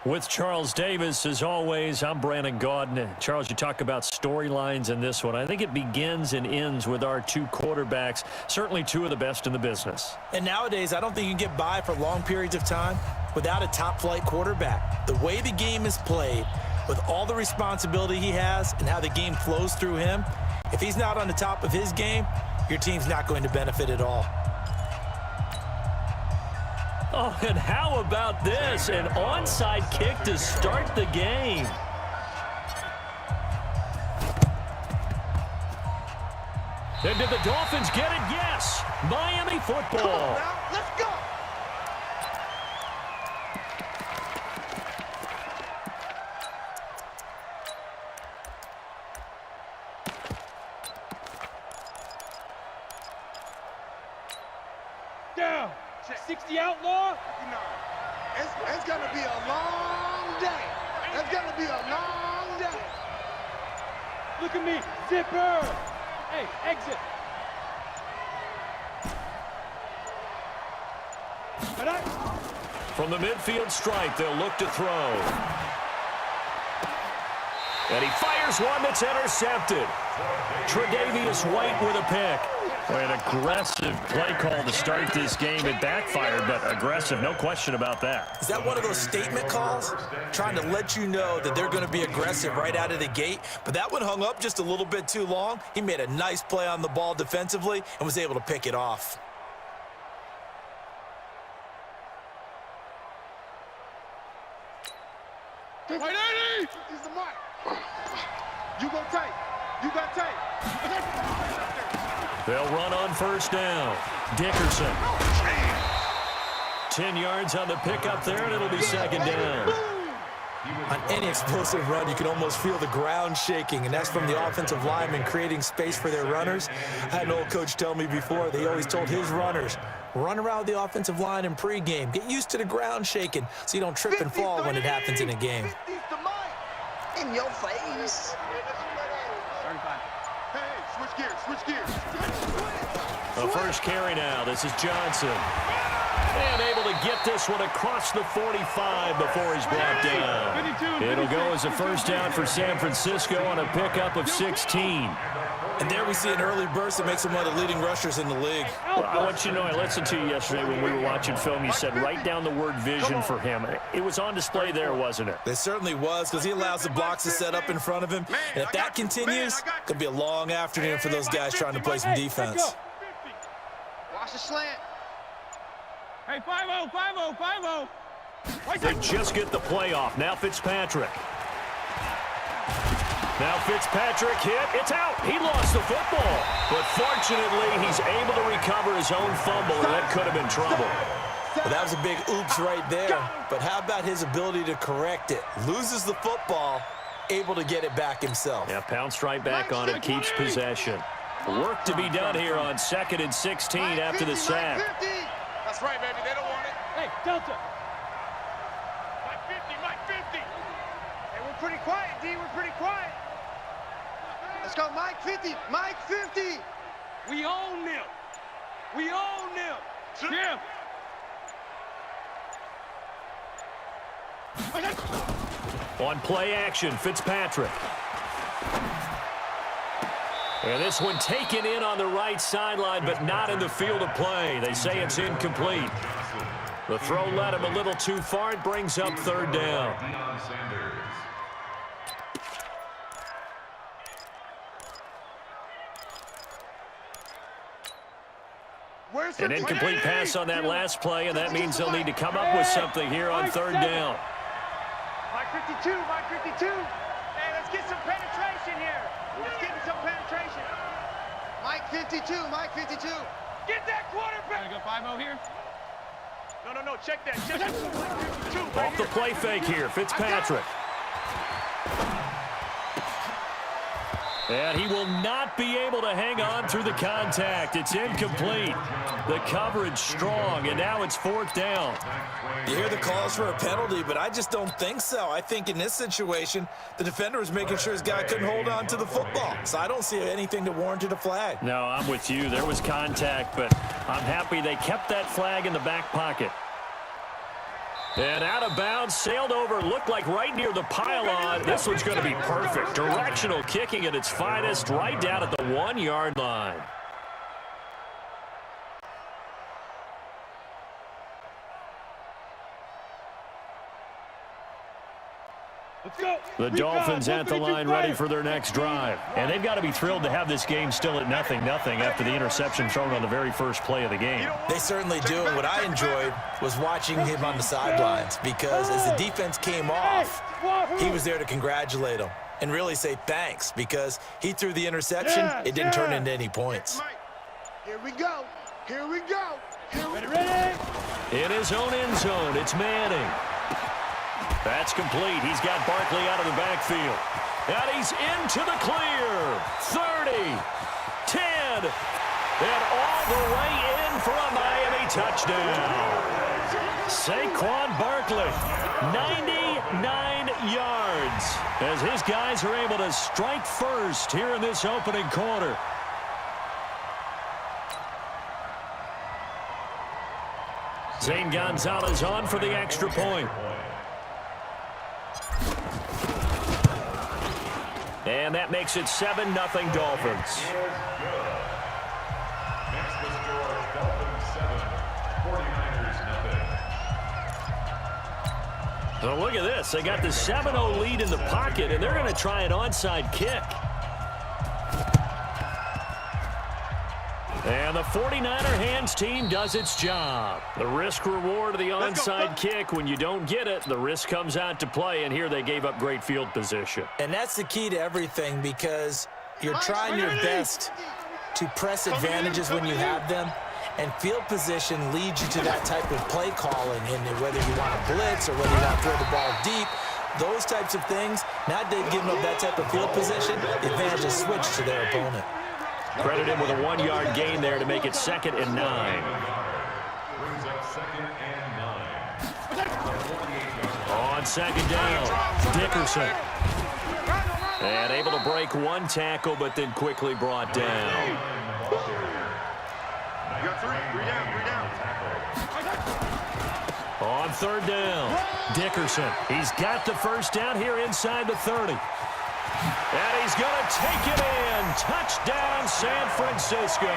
With Charles Davis, as always, I'm Brandon Gaudin. Charles, you talk about storylines in this one. I think it begins and ends with our two quarterbacks, certainly two of the best in the business. And nowadays, I don't think you can get by for long periods of time without a top-flight quarterback. The way the game is played, with all the responsibility he has and how the game flows through him, if he's not on the top of his game, your team's not going to benefit at all. Oh, and how about this? An onside kick to start the game. And did the Dolphins get it? Yes. Miami football. Now, let's go. Down. 60 outlaw. It's going to be a long day. It's going to be a long day. Look at me. Zipper. Hey, exit. From the midfield stripe, they'll look to throw. And he fires one that's intercepted. Tre'Davious White with a pick. An aggressive play call to start this game. It backfired, but aggressive, no question about that. Is that one of those statement calls? Trying to let you know that they're going to be aggressive right out of the gate, but that one hung up just a little bit too long. He made a nice play on the ball defensively and was able to pick it off. Right, 80! He's the mic. You go tight. You got tight. They'll run on first down. Dickerson. 10 yards on the pickup there, and it'll be second down. On any explosive run, you can almost feel the ground shaking, and that's from the offensive linemen creating space for their runners. I had an old coach tell me before, they always told his runners, run around the offensive line in pregame. Get used to the ground shaking so you don't trip and fall when it happens in a game. In your face. 35. Hey, switch gears, switch gears. The first carry now. This is Johnson. And able to get this one across the 45 before he's brought down. It'll go as a first down for San Francisco on a pickup of 16. And there we see an early burst that makes him one of the leading rushers in the league. Well, I want you to know, I listened to you yesterday when we were watching film. You said write down the word vision for him. It was on display there, wasn't it? It certainly was, because he allows the blocks to set up in front of him. And if that continues, it could be a long afternoon for those guys trying to play some defense. Watch the slant. Hey, 5-0, 5-0, 5-0. They just get the play off. Now Fitzpatrick. Now Fitzpatrick hit. It's out. He lost the football. But fortunately, he's able to recover his own fumble, and that could have been trouble. Well, that was a big oops right there. But how about his ability to correct it? Loses the football, able to get it back himself. Yeah, pounced right back on it, keeps possession. Work to be done here on 2nd and 16 after the sack. That's right, baby. They don't want it. Hey, Delta. Mike 50, Mike 50. Hey, we're pretty quiet, D. We're pretty quiet. Let's go, Mike 50, Mike 50. We own them. We own them. Jim. On play action, Fitzpatrick. And this one taken in on the right sideline, but not in the field of play. They say it's incomplete. The throw led him a little too far. It brings up third down. An incomplete pass on that last play, and that means they'll need to come up with something here on third down. Mike 52, Mike 52. Hey, let's get some penetration here. Let's get some penetration. Mike 52, Mike 52. Get that quarterback. Go 5-0 here. No, check that. Check that. Mike 52, Off the play fake here, Fitzpatrick. And he will not be able to hang on through the contact. It's incomplete. The coverage strong, and now it's fourth down. You hear the calls for a penalty, but I just don't think so. I think in this situation, the defender was making sure his guy couldn't hold on to the football. So I don't see anything that warranted a flag. No, I'm with you. There was contact, but I'm happy they kept that flag in the back pocket. And out of bounds, sailed over, looked like right near the pylon. This one's going to be perfect. Directional kicking at its finest, right down at the 1-yard line. The Dolphins at the line ready for their next drive. And they've got to be thrilled to have this game still at 0-0 after the interception thrown on the very first play of the game. They certainly do, and what I enjoyed was watching him on the sidelines because as the defense came off, he was there to congratulate them and really say thanks because he threw the interception. It didn't turn into any points. Here we go. Here we go. Ready? In his own end zone, it's Manning. That's complete. He's got Barkley out of the backfield. And he's into the clear. 30, 10, and all the way in for a Miami touchdown. Saquon Barkley, 99 yards, as his guys are able to strike first here in this opening quarter. Zane Gonzalez on for the extra point. And that makes it 7-0 Dolphins. Next was George, Dolphins 7, 49ers 0. So look at this. They got the 7-0 lead in the pocket, and they're going to try an onside kick. And the 49er hands team does its job. The risk-reward of the onside kick, when you don't get it, the risk comes out to play, and here they gave up great field position. And that's the key to everything because you're trying your best to press advantages when you have them, and field position leads you to that type of play calling, and whether you want to blitz or whether you want to throw the ball deep, those types of things, now they've given up that type of field position, the advantage is switched to their opponent. Credit him with a 1-yard gain there to make it 2nd and 9. Brings up 2nd and 9. On 2nd down, Dickerson. And able to break one tackle, but then quickly brought down. You got 3 down. On 3rd down, Dickerson. He's got the first down here inside the 30. And he's going to take it in. Touchdown, San Francisco.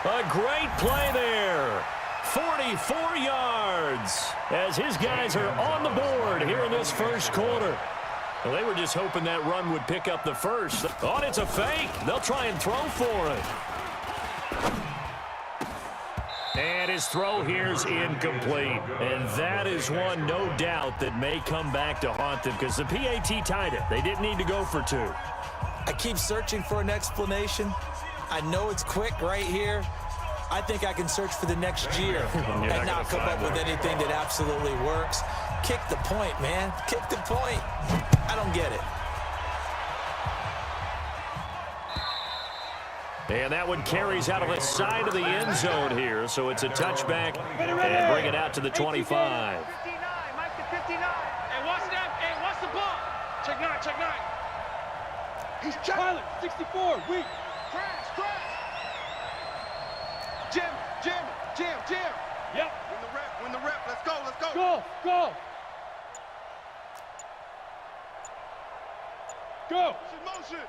A great play there. 44 yards as his guys are on the board here in this first quarter. Well, they were just hoping that run would pick up the first. Oh, it's a fake. They'll try and throw for it. And his throw here's incomplete. And that is one, no doubt, that may come back to haunt them because the PAT tied it. They didn't need to go for 2. I keep searching for an explanation. I know it's quick right here. I think I can search for the next year and not come up with anything that absolutely works. Kick the point, man. Kick the point. I don't get it. And that one carries out of the side of the end zone here. So it's a touchback and bring it out to the 25. 59, Mike to 59. Hey, watch that. Hey, watch the ball. Check 9, check 9. He's Pilot, 64, weak. Crash. Jim. Yep. Win the rep. Let's go. Go. Motion.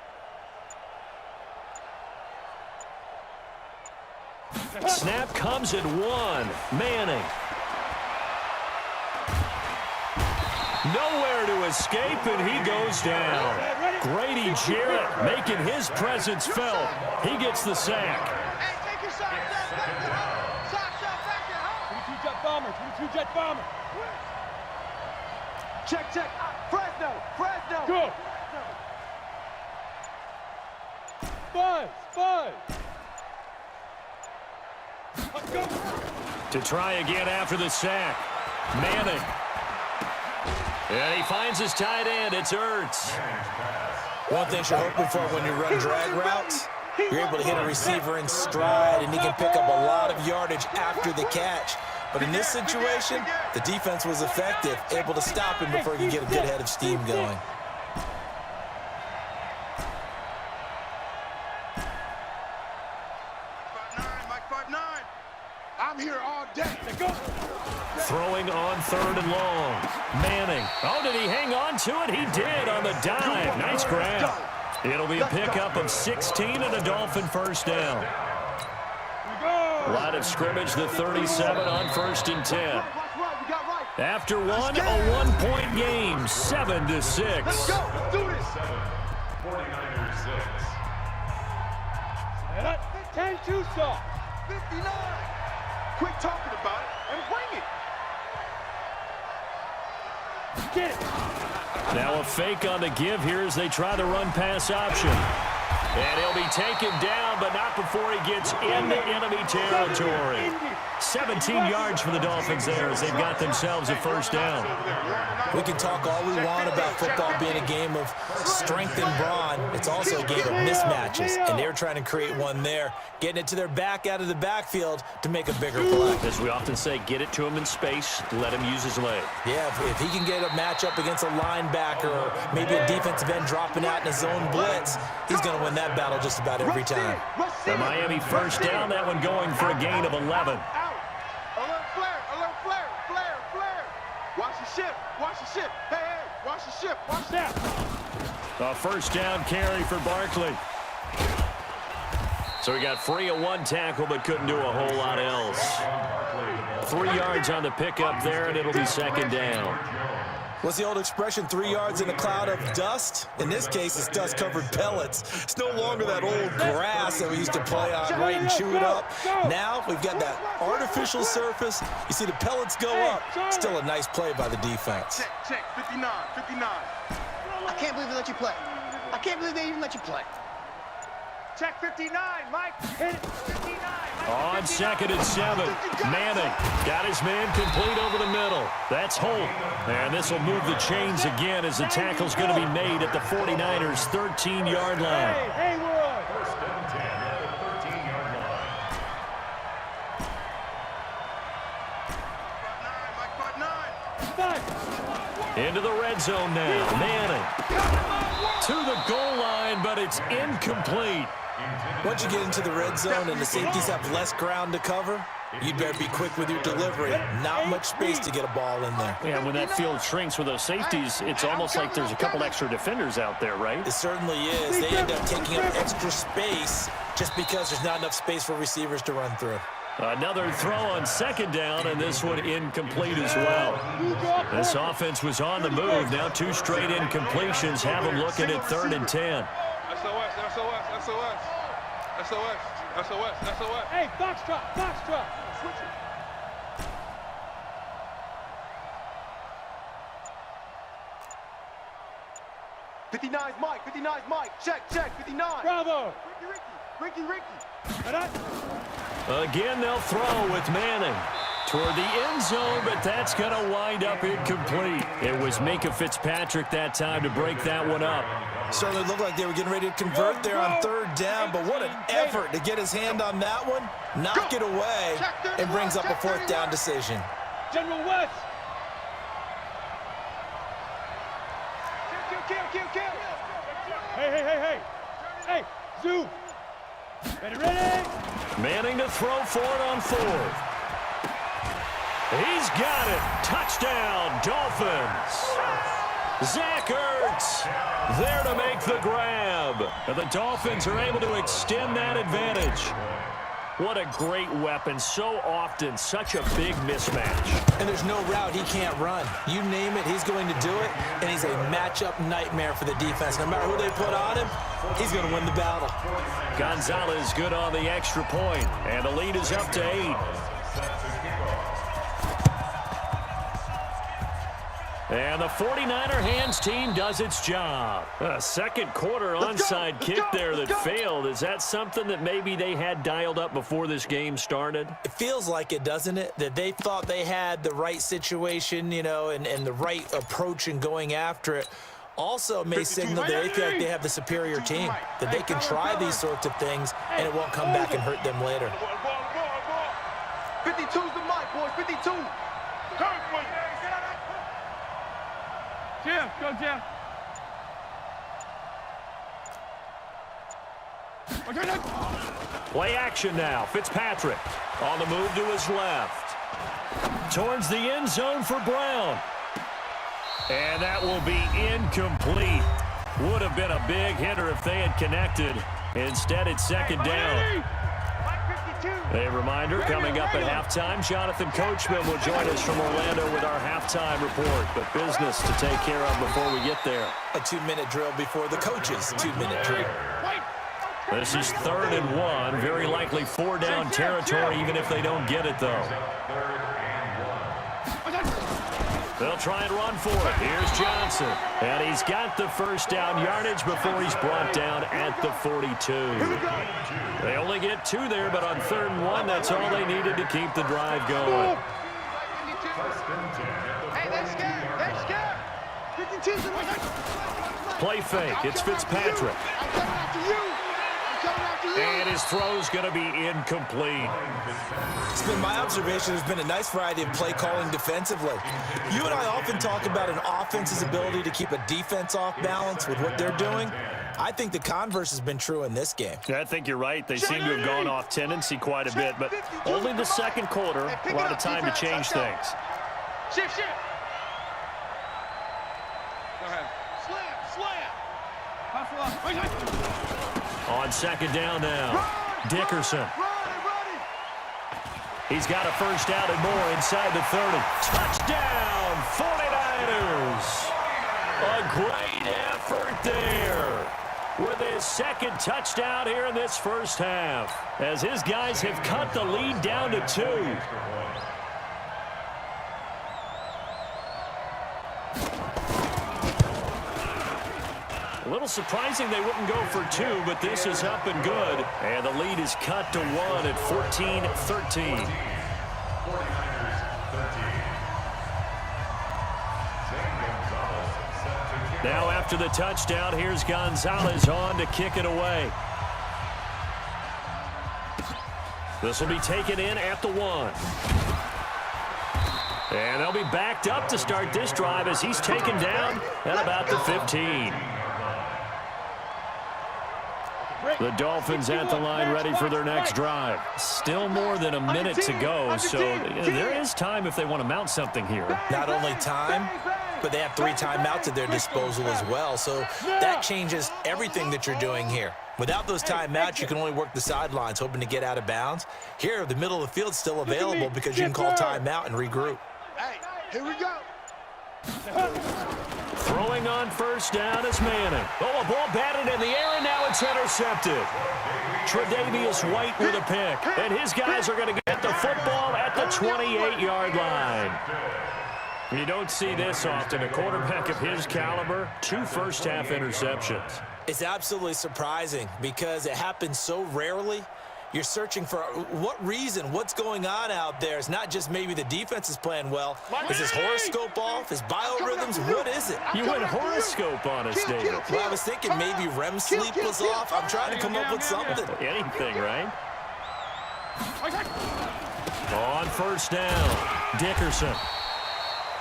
Snap comes at 1. Manning. Nowhere to escape, and he goes down. Grady Jarrett making his presence felt. He gets the sack. Hey, take your socks off back to home. Socks off back to home. 22 jet bomber. Check. Fresno. Go. 5. Let's go. To try again after the sack. Manning. And he finds his tight end. It's Ertz. One thing you're hoping for when you run drag routes, you're able to hit a receiver in stride, and he can pick up a lot of yardage after the catch. But in this situation, the defense was effective, able to stop him before he could get a good head of steam going. I'm here all day. Let's go. Throwing on 3rd and long. Manning. Oh, did he hang on to it? He did on the dive. Nice grab. It'll be a pickup of 16 and a Dolphin first down. Line of scrimmage, the 37 on 1st and 10. After one, a one-point game, 7-6. Let's go. Let's do this. 49ers 6. 10 too soft. 59. Quit talking about it and bring it. Get it. Now a fake on the give here as they try the run-pass option. And he'll be taken down, but not before he gets into enemy territory. 17 yards for the Dolphins there as they've got themselves a first down. We can talk all we want about football being a game of strength and brawn. It's also a game of mismatches, and they're trying to create one there, getting it to their back out of the backfield to make a bigger play. As we often say, get it to him in space, let him use his leg. Yeah, if he can get a matchup against a linebacker or maybe a defensive end dropping out in a zone blitz, he's going to win that battle just about every time. The Miami first down, that one going for a gain of 11. Watch the ship. Watch the ship. Hey, watch the ship. Watch that. A first down carry for Barkley. So he got free of one tackle, but couldn't do a whole lot else. 3 yards on the pickup there, and it'll be second down. What's the old expression, 3 yards in a cloud of dust? In this case, it's dust-covered pellets. It's no longer that old grass that we used to play on, right, and chew it up. Now we've got that artificial surface. You see the pellets go up. Still a nice play by the defense. Check, 59, 59. I can't believe they let you play. I can't believe they even let you play. Check 59, Mike. Hit it. 59. On 2nd and 7, Manning got his man complete over the middle. That's Holt. And this will move the chains again as the tackle's going to be made at the 49ers' 13-yard line. Hey, Roy. First and 10 at the 13-yard line. Into the red zone now. Manning to the goal line, but it's incomplete. Once you get into the red zone and the safeties have less ground to cover, you'd better be quick with your delivery. Not much space to get a ball in there. Yeah, when that field shrinks with those safeties, it's almost like there's a couple extra defenders out there, right? It certainly is. They end up taking up extra space just because there's not enough space for receivers to run through. Another throw on 2nd down, and this one incomplete as well. This offense was on the move. Now 2 straight incompletions have them looking at 3rd and 10. SOS. Hey, Foxtrot. Switch it. '59's Mike. Check. 59. Bravo. Ricky. Again, they'll throw with Manning toward the end zone, but that's going to wind up incomplete. It was Minka Fitzpatrick that time to break that one up. Certainly looked like they were getting ready to convert there on 3rd down, but what an effort to get his hand on that one, knock it away, and brings up a 4th down decision. General West. Kill. Hey, Zoo. Ready. Manning to throw for it on 4th. He's got it. Touchdown, Dolphins. Zach Ertz there to make the grab. And the Dolphins are able to extend that advantage. What a great weapon. So often, such a big mismatch. And there's no route he can't run. You name it, he's going to do it, and he's a matchup nightmare for the defense. No matter who they put on him, he's going to win the battle. Gonzalez good on the extra point, and the lead is up to 8. And the 49er hands team does its job. A second quarter onside kick there that failed. Is that something that maybe they had dialed up before this game started? It feels like it, doesn't it? That they thought they had the right situation, you know, and the right approach in going after it. Also may signal that they feel like they have the superior team, that they can try these sorts of things and it won't come back and hurt them later. 52's the mic, boys. 52. Jim, go, Jim. Play action now. Fitzpatrick on the move to his left. Towards the end zone for Brown. And that will be incomplete. Would have been a big hitter if they had connected. Instead, it's second down. A reminder, coming up at halftime, Jonathan Coachman will join us from Orlando with our halftime report. But business to take care of before we get there. A 2-minute drill before the coach's 2-minute drill. This is 3rd and 1. Very likely 4-down territory, even if they don't get it, though. They'll try and run for it. Here's Johnson. And he's got the first down yardage before he's brought down at the 42. They only get 2 there, but on 3rd and 1, that's all they needed to keep the drive going. Hey, they're scared. They're scared. 52's in the Play fake. It's Fitzpatrick. I'm coming after you. I'm coming after you. And his throw's going to be incomplete. It's been my observation there's been a nice variety of play calling defensively. You and I often talk about an offense's ability to keep a defense off balance with what they're doing. I think the converse has been true in this game. Yeah, I think you're right. They seem to have gone off tendency quite a bit, but only the second quarter. A lot of time to change things. Shift, shift. Go ahead. Slam, slam. On second down now, Dickerson. He's got a first down and more inside the 30. Touchdown, 49ers. A great effort there with his second touchdown here in this first half, as his guys have cut the lead down to 2. A little surprising they wouldn't go for 2, but this is up and good. And the lead is cut to 1 at 14-13. Now after the touchdown, here's Gonzalez on to kick it away. This will be taken in at the 1. And they'll be backed up to start this drive as he's taken down at about the 15. The Dolphins at the line ready for their next drive. Still more than a minute to go, so there is time if they want to mount something here. Not only time, but they have 3 timeouts at their disposal as well, so that changes everything that you're doing here. Without those timeouts, you can only work the sidelines, hoping to get out of bounds. Here, the middle of the field's still available because you can call timeout and regroup. Hey, here we go. Throwing on first down is Manning. Oh, a ball batted in the air, and now it's intercepted. Tre'Davious White with a pick, and his guys are going to get the football at the 28-yard line. You don't see this often. A quarterback of his caliber, 2 first-half interceptions. It's absolutely surprising because it happens so rarely. You're searching for what reason, what's going on out there. It's not just maybe the defense is playing well. Is his horoscope off? His biorhythms? What is it? You went horoscope on us, David. Well, I was thinking maybe REM sleep was off. I'm trying to come up with something. Anything, right? On first down, Dickerson.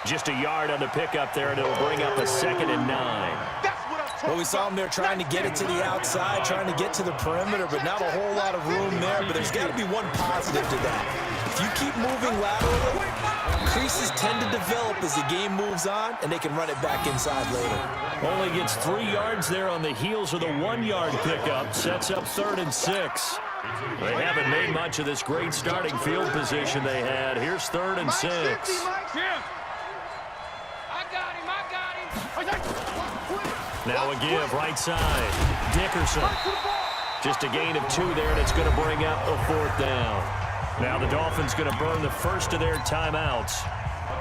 Just a yard on the pickup there, and it'll bring up a 2nd and 9. Well, we saw him there trying to get it to the outside, trying to get to the perimeter, but not a whole lot of room there. But there's got to be one positive to that. If you keep moving laterally, creases tend to develop as the game moves on, and they can run it back inside later. Only gets 3 yards there on the heels of the 1-yard pickup. Sets up 3rd and 6. They haven't made much of this great starting field position they had. Here's 3rd and 6. Now a give, right side. Dickerson. Just a gain of 2 there, and it's going to bring up a 4th down. Now the Dolphins going to burn the first of their timeouts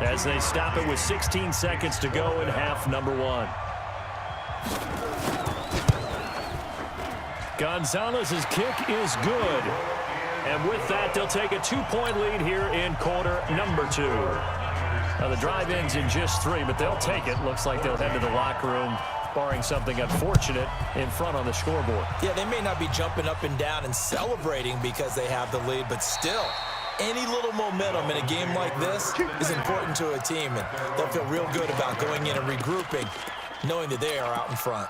as they stop it with 16 seconds to go in half number 1. Gonzalez's kick is good. And with that, they'll take a 2-point lead here in quarter number 2. Now the drive ends in just 3, but they'll take it. Looks like they'll head to the locker room, barring something unfortunate in front on the scoreboard. Yeah, they may not be jumping up and down and celebrating because they have the lead, but still, any little momentum in a game like this is important to a team, and they'll feel real good about going in and regrouping, knowing that they are out in front.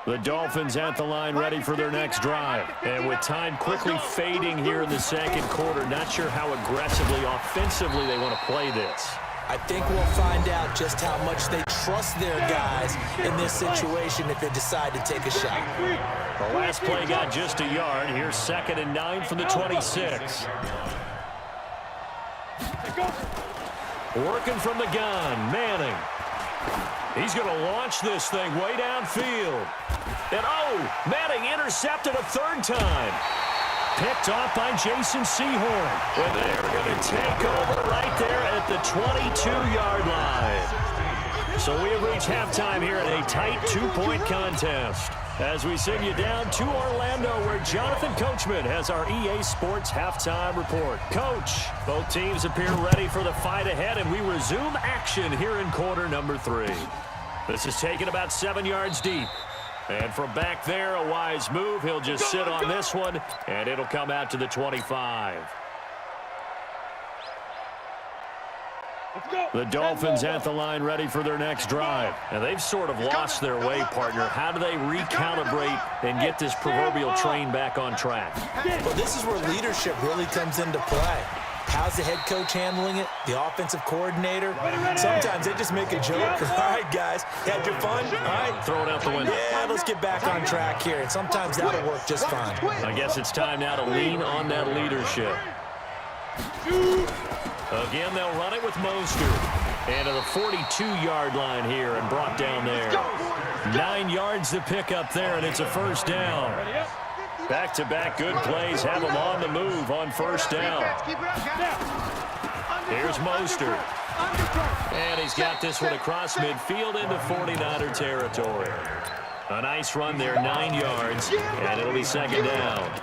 The Dolphins at the line ready for their next drive. And with time quickly fading here in the second quarter, not sure how aggressively, offensively they want to play this. I think we'll find out just how much they trust their guys in this situation if they decide to take a shot. The last play got just a yard. Here's 2nd and 9 from the 26. Working from the gun, Manning. He's going to launch this thing way downfield. And, Manning intercepted a 3rd time. Picked off by Jason Sehorn. And they're going to take over right there at the 22-yard line. So we have reached halftime here in a tight 2-point contest. As we send you down to Orlando, where Jonathan Coachman has our EA Sports halftime report. Coach, both teams appear ready for the fight ahead, and we resume action here in quarter number 3. This is taken about 7 yards deep. And from back there, a wise move. He'll just sit on this one, and it'll come out to the 25. The Dolphins at the line ready for their next drive. And they've sort of lost their way, partner. How do they recalibrate and get this proverbial train back on track? Well, this is where leadership really comes into play. How's the head coach handling it? The offensive coordinator? Sometimes they just make a joke. All right, guys, had your fun? All right. Throw it out the window. Yeah, let's get back on track here. And sometimes that'll work just fine. I guess it's time now to lean on that leadership. Again, they'll run it with Mostert. And to the 42-yard line here and brought down there. 9 yards to pick up there, and it's a 1st down. Back-to-back good plays have them on the move on 1st down. Here's Mostert. And he's got this one across midfield into 49er territory. A nice run there, 9 yards, and it'll be 2nd down.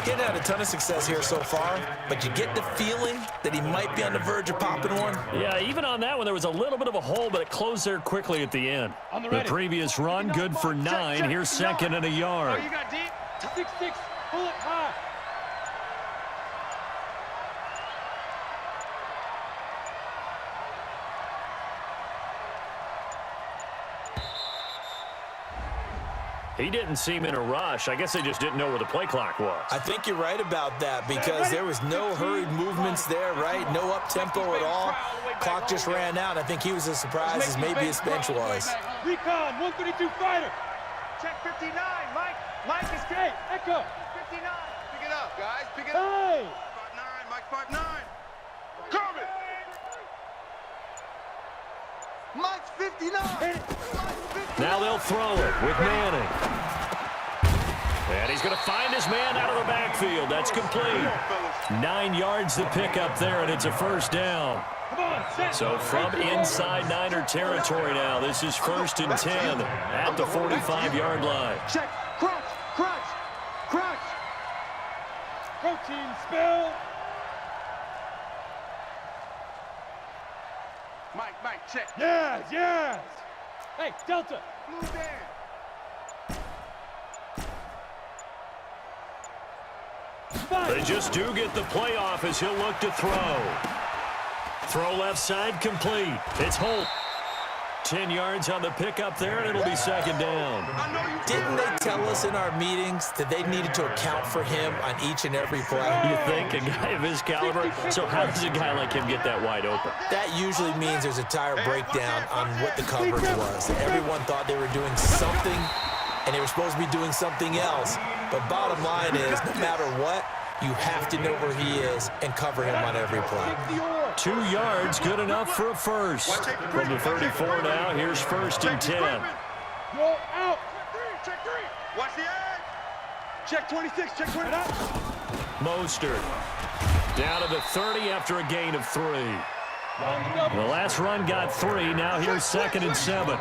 He's had a ton of success here so far, but you get the feeling that he might be on the verge of popping one. Yeah, even on that one, there was a little bit of a hole, but it closed there quickly at the end. The previous run, good for 9. Here's 2nd and a yard. 6-6, pull it high. He didn't seem in a rush. I guess they just didn't know where the play clock was. I think you're right about that because there was no hurried movements there, right? No up-tempo at all. Clock just ran out. I think he was as surprised as maybe his bench was. Recon, 132 fighter. Check 59, Mike. Mike is great. Echo. 59. Pick it up, guys. Pick it up. Hey. 5'9", Mike 5'9". Coming. Mike's 59. Now they'll throw it with Manning. And he's going to find his man out of the backfield. That's complete. 9 yards to pick up there, and it's a 1st down. So from inside Niner territory now, this is 1st and 10 at the 45-yard line. Check. Crunch. Crunch. Crunch. Protein spill. Mike, check. Yes. Hey, Delta. Move in. They just do get the playoff as he'll look to throw. Throw left side complete. It's Holt. 10 yards on the pickup there, and it'll be 2nd down. Didn't they tell us in our meetings that they needed to account for him on each and every play? You think a guy of his caliber? So how does a guy like him get that wide open? That usually means there's a tire breakdown on what the coverage was. Everyone thought they were doing something, and they were supposed to be doing something else. But bottom line is, no matter what, you have to know where he is and cover him on every play. 2 yards, good enough for a 1st. From the 34 now, here's 1st and 10. Roll out. Check 3. Watch the edge. Check 26. Check 29. Mostert down to the 30 after a gain of 3. The last run got 3. Now here's 2nd and 7.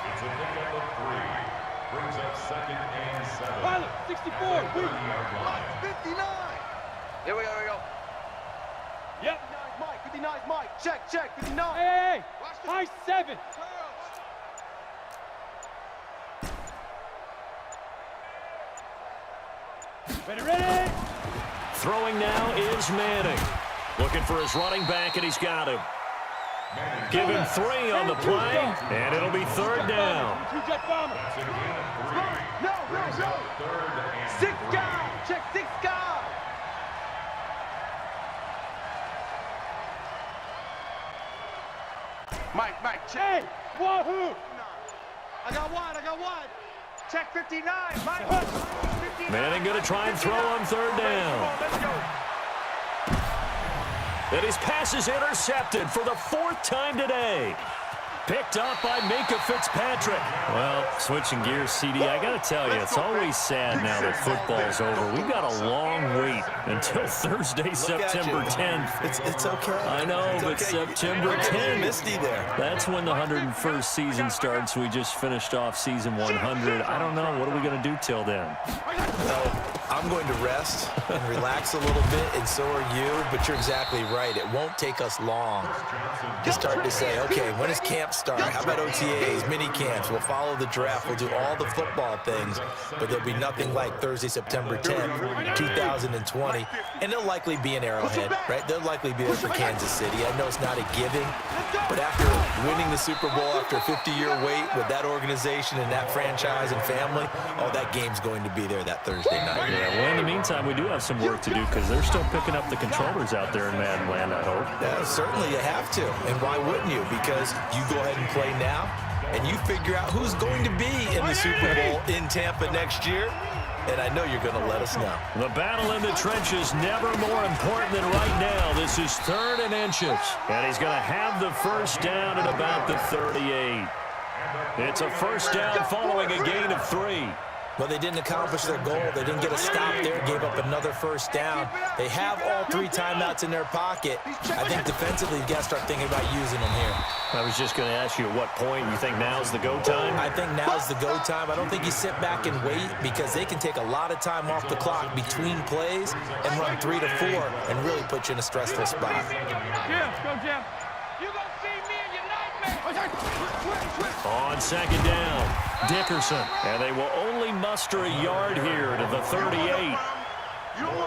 It's a pickup of 3. Brings up 2nd and 7. Pilot, 64. 59. Here we go. Yep. 59's Mike. 59's Mike. Check. 59. Hey. High 7. Ready. Throwing now is Manning. Looking for his running back, and he's got him. Give him 3 on the play, and it'll be 3rd down. No. 6 guys. Check 6 guys. Mike, check. Hey, wahoo! I got one. Check 59. Mike. 59. Manning going to try and throw on 3rd down. Let's go. And his pass is intercepted for the 4th time today. Picked up by Minkah Fitzpatrick. Well, switching gears, CD, I got to tell you, it's always sad now that football's over. We've got a long wait until Thursday, September 10th. It's okay. I know, it's but okay. September 10th. Misty there. That's when the 101st season starts. We just finished off season 100. I don't know. What are we going to do till then? I'm going to rest and relax a little bit, and so are you, but you're exactly right. It won't take us long to start to say, okay, when does camp start? How about OTAs, mini camps? We'll follow the draft. We'll do all the football things, but there'll be nothing like Thursday, September 10th, 2020, and they'll likely be in Arrowhead, right? They'll likely be there for Kansas City. I know it's not a given, but after winning the Super Bowl, after a 50-year wait with that organization and that franchise and family, oh, that game's going to be there that Thursday night. Yeah, well, in the meantime, we do have some work to do because they're still picking up the controllers out there in Madden land, I hope. Yeah, certainly you have to. And why wouldn't you? Because you go ahead and play now, and you figure out who's going to be in the Super Bowl in Tampa next year. And I know you're going to let us know. The battle in the trenches never more important than right now. This is 3rd and inches. And he's going to have the 1st down at about the 38. It's a 1st down following a gain of 3. Well, they didn't accomplish their goal. They didn't get a stop there, gave up another 1st down. They have all 3 timeouts in their pocket. I think defensively, you've got to start thinking about using them here. I was just going to ask you at what point you think now's the go time? I think now's the go time. I don't think you sit back and wait because they can take a lot of time off the clock between plays and run 3 to 4 and really put you in a stressful spot. Jim, go, Jim. You gonna see me in your nightmare. On 2nd down, Dickerson. And they will only muster a yard here to the 38.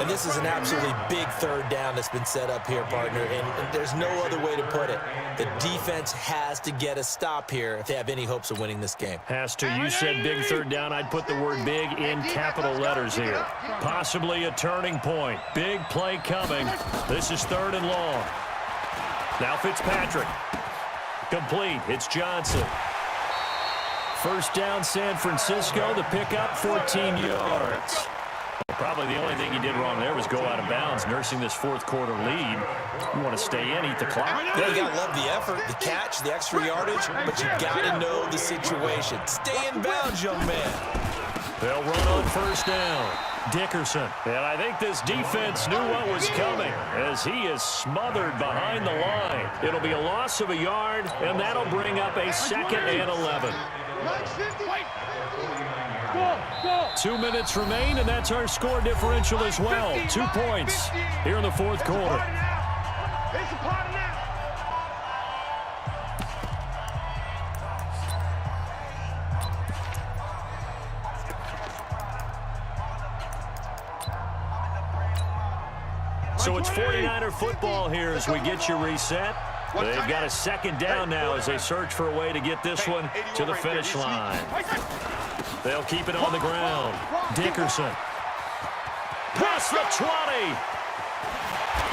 And this is an absolutely big 3rd down that's been set up here, partner, and there's no other way to put it. The defense has to get a stop here if they have any hopes of winning this game. Has to. You said big 3rd down. I'd put the word big in capital letters here. Possibly a turning point. Big play coming. This is 3rd and long. Now Fitzpatrick. Complete. It's Johnson. 1st down, San Francisco. The pickup, 14 yards. Probably the only thing he did wrong there was go out of bounds, nursing this 4th quarter lead. You want to stay in, eat the clock. Yeah, you got to love the effort, the catch, the extra yardage, but you got to know the situation. Stay in bounds, young man. They'll run on 1st down. Dickerson. And I think this defense knew what was coming as he is smothered behind the line. It'll be a loss of a yard, and that'll bring up a 2nd and 11. 2 minutes remain, and that's our score differential as well. 2 points here in the 4th quarter. So it's 49er football here as we get you reset. They've got a 2nd down now as they search for a way to get this one to the finish line. They'll keep it on the ground. Dickerson. Past the 20.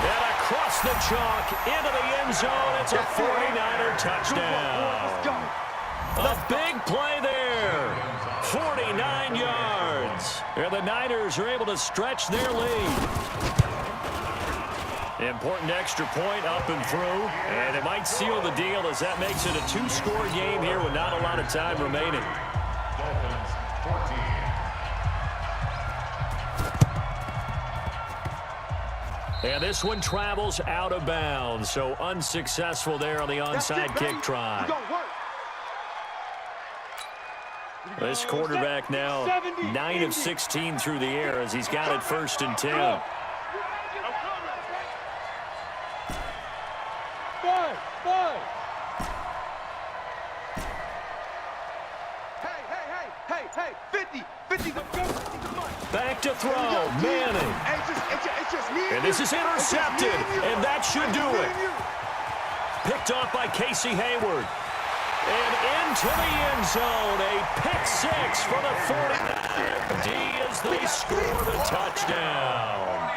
And across the chalk into the end zone. It's a 49er touchdown. A big play there. 49 yards. And the Niners are able to stretch their lead. Important extra point up and through, and it might seal the deal as that makes it a 2-score game here with not a lot of time remaining. And this one travels out of bounds, so unsuccessful there on the onside kick try. This quarterback now 9 of 16 through the air as he's got it 1st and 10. Hey, 50, back to throw, Manning. It's just me And this is intercepted, and that should do it. picked off by Casey Hayward. And into the end zone, a pick six for the 49ers as they scored a touchdown.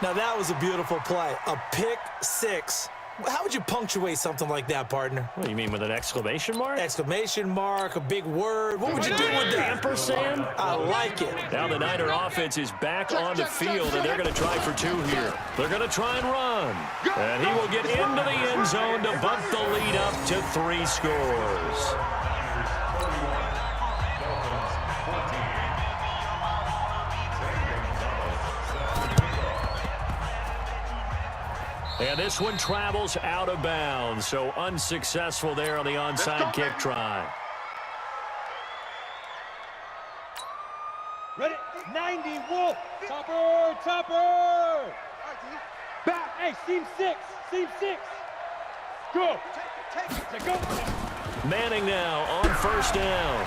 Now, that was a beautiful play. A pick six. How would you punctuate something like that, partner? What do you mean, with an exclamation mark? Exclamation mark, a big word. What would you do with that? Ampersand? I like it. Now the Niner offense is back on the field, and they're going to try for two here. They're going to try and run. And he will get into the end zone to bump the lead up to 3 scores. And this one travels out of bounds, so unsuccessful there on the onside kick try. Ready? 90, Wolf. Topper, topper. Back. Hey, seam 6. Seam 6. Go. Take go. Manning now on first down.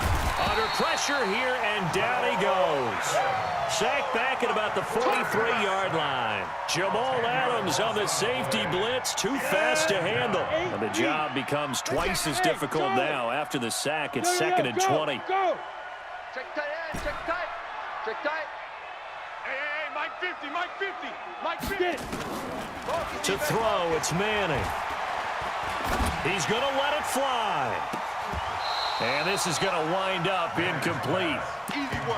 Under pressure here, and down he goes. Sacked back at about the 43-yard line. Jamal Adams on the safety blitz, too fast to handle. And the job becomes twice as difficult now after the sack. It's 2nd and 20. Go. Check tight end, check tight. Check tight. Hey, Mike 50, Mike 50, Mike 50. Get it. To throw, it's Manning. He's going to let it fly. And this is going to wind up incomplete.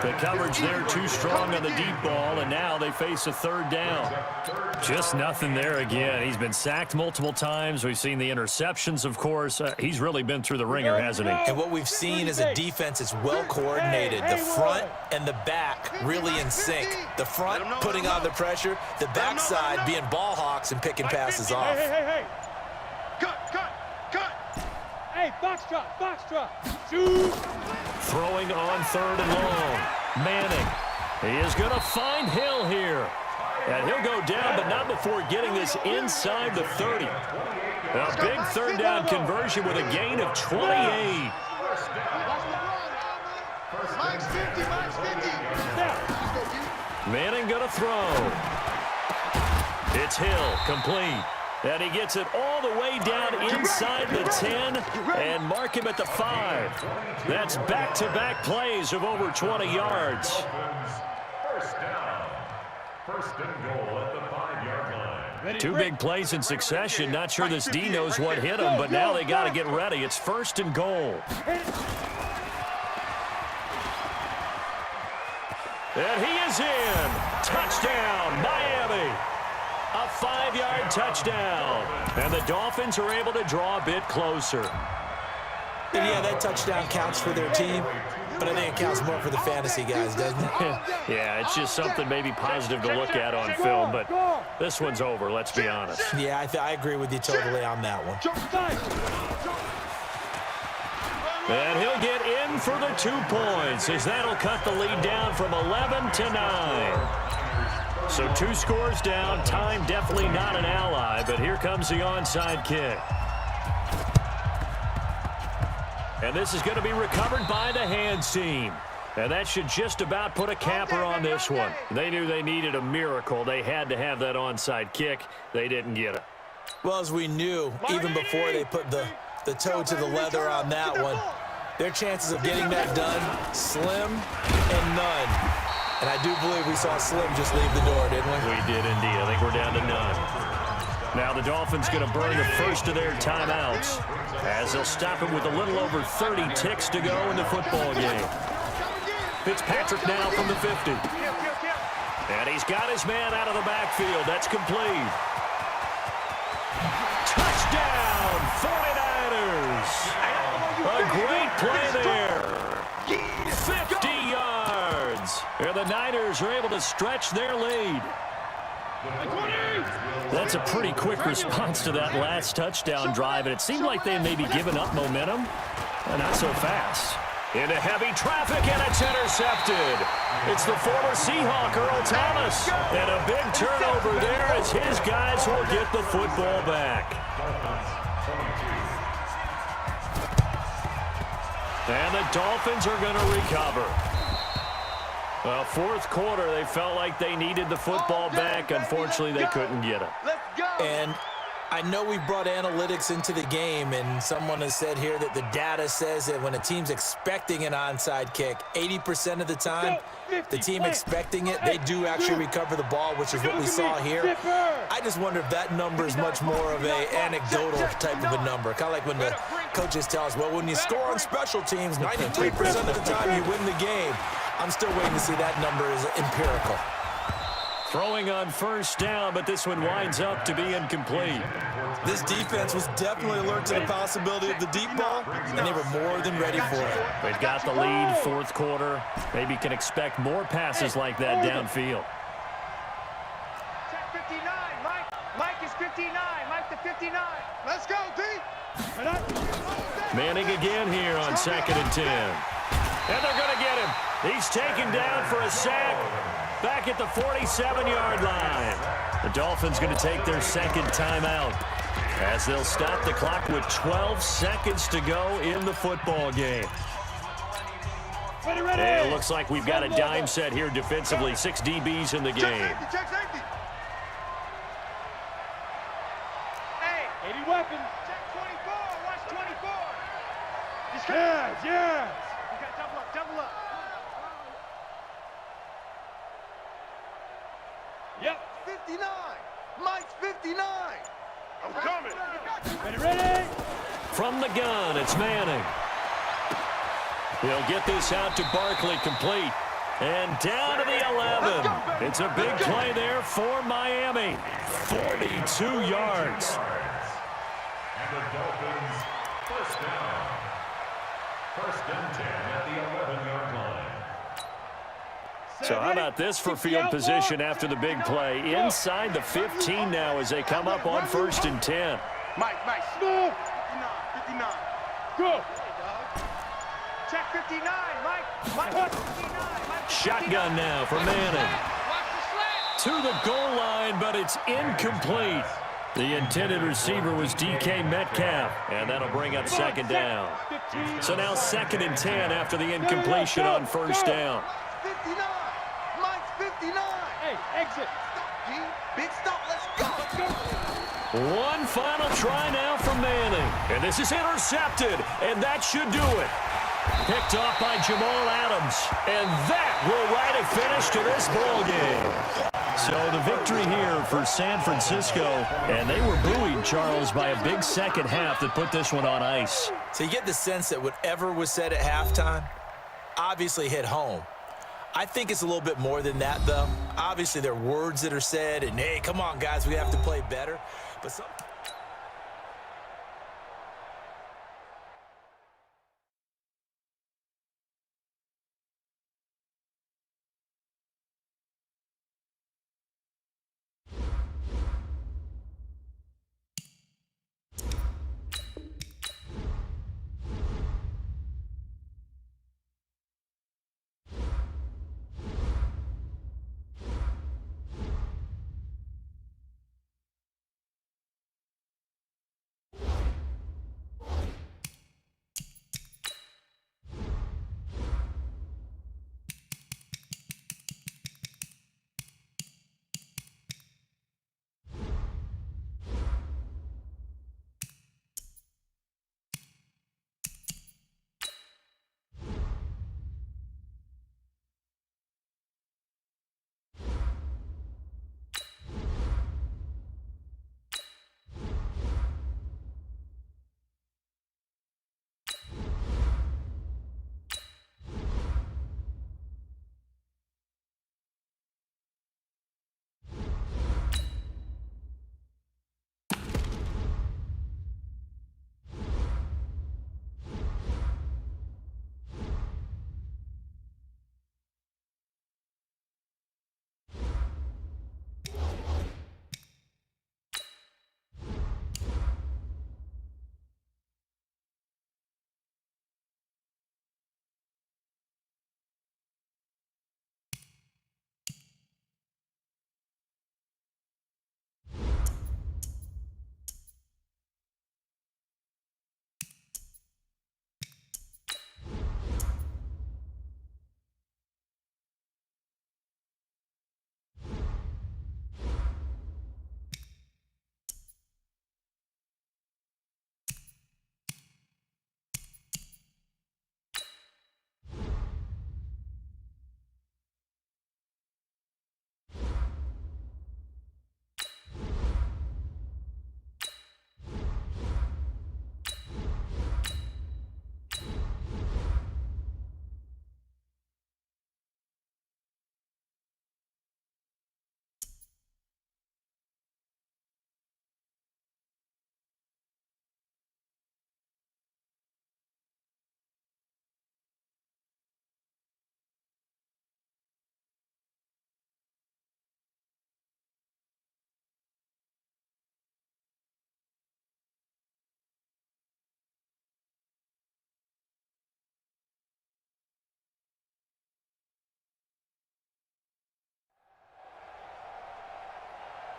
The coverage there too strong on the deep ball, and now they face a 3rd down. Just nothing there again. He's been sacked multiple times. We've seen the interceptions, of course. He's really been through the ringer, hasn't he? And what we've seen is a defense that's well coordinated. The front and the back really in sync. The front putting on the pressure, the backside being ball hawks and picking passes off. Hey. Cut. Hey, foxtrot. Shoot. Throwing on 3rd and long. Manning. He is going to find Hill here. And he'll go down, but not before getting this inside the 30. A big 3rd down conversion with a gain of 28. Mike's 50, Mike's 50. Manning going to throw. It's Hill, complete. And he gets it all the way down inside the 10 and mark him at the 5. That's back-to-back plays of over 20 yards. First down. First and goal at the 5-yard line. 2 big plays in succession. Not sure this D knows what hit him, but now they got to get ready. It's 1st and goal. And he is in. Touchdown, Miami. A 5-yard touchdown. And the Dolphins are able to draw a bit closer. And yeah, that touchdown counts for their team, but I think it counts more for the fantasy guys, doesn't it? Yeah, it's just something maybe positive to look at on film, but this one's over, let's be honest. Yeah, I agree with you totally on that one. And he'll get in for the 2 points, as that'll cut the lead down from 11 to 9. So 2 scores down. Time definitely not an ally, but here comes the onside kick. And this is going to be recovered by the hands team. And that should just about put a capper on this one. They knew they needed a miracle. They had to have that onside kick. They didn't get it. Well, as we knew, even before they put the toe to the leather on that one, their chances of getting that done, slim and none. And I do believe we saw Slim just leave the door, didn't we? We did indeed. I think we're down to none. Now the Dolphins going to burn the first of their timeouts, as they'll stop it with a little over 30 ticks to go in the football game. Fitzpatrick now from the 50. And he's got his man out of the backfield. That's complete. Touchdown, 49ers. A great play there. 50 yards. And the Niners are able to stretch their lead. That's a pretty quick response to that last touchdown drive, and it seemed like they had maybe given up momentum. Not so fast. Into heavy traffic, and it's intercepted. It's the former Seahawk, Earl Thomas. And a big turnover there as his guys will get the football back. And the Dolphins are going to recover. Well, 4th quarter, they felt like they needed the football back. Unfortunately, they couldn't get it. And I know we've brought analytics into the game, and someone has said here that the data says that when a team's expecting an onside kick, 80% of the time, the team expecting it, they do actually recover the ball, which is what we saw here. I just wonder if that number is much more of an anecdotal type of a number. Kind of like when the coaches tell us, well, when you score on special teams, 93% of the time you win the game. I'm still waiting to see that number is empirical. Throwing on first down, but this one winds up to be incomplete. This defense was definitely alert to the possibility of the deep ball, and they were more than ready for it. They've got the lead, fourth quarter. Maybe can expect more passes like that downfield. Check 59, Mike. Mike is 59. Mike to 59. Let's go, D. Manning again here on 2nd and 10. And they're going to get him. He's taken down for a sack. Back at the 47-yard line. The Dolphins going to take their second timeout as they'll stop the clock with 12 seconds to go in the football game. And it looks like we've got a dime set here defensively. 6 DBs in the game. Check safety. Hey, 80 weapons. check 24. Watch 24. Yes, yes. You got double up, double up. Yep. 59. Mike's 59. I'm coming. Ready, ready. From the gun, it's Manning. He'll get this out to Barkley, complete. And down to the 11. It's a big play there for Miami. 42 yards. And the Dolphins, first down. 1st and 10 at the 11-yard line. So how about this for field position after the big play? Inside the 15 now as they come up on 1st and 10. Mike, Move. 59, 59. Go. Check 59. Mike. Mike 59. Mike Shotgun now for Manning. Watch the slant. To the goal line, but it's incomplete. The intended receiver was DK Metcalf, and that'll bring up 2nd down. So now 2nd and 10 after the incompletion on 1st down. 59. Mike's 59. Hey, exit. Stop, G. Big stop. Let's go. One final try now from Manning. And this is intercepted, and that should do it. Picked off by Jamal Adams. And that will write a finish to this ball game. So the victory here for San Francisco. And they were buoyed, Charles, by a big second half that put this one on ice. So you get the sense that whatever was said at halftime obviously hit home. I think it's a little bit more than that, though. Obviously, there are words that are said, and, hey, come on, guys, we have to play better. But some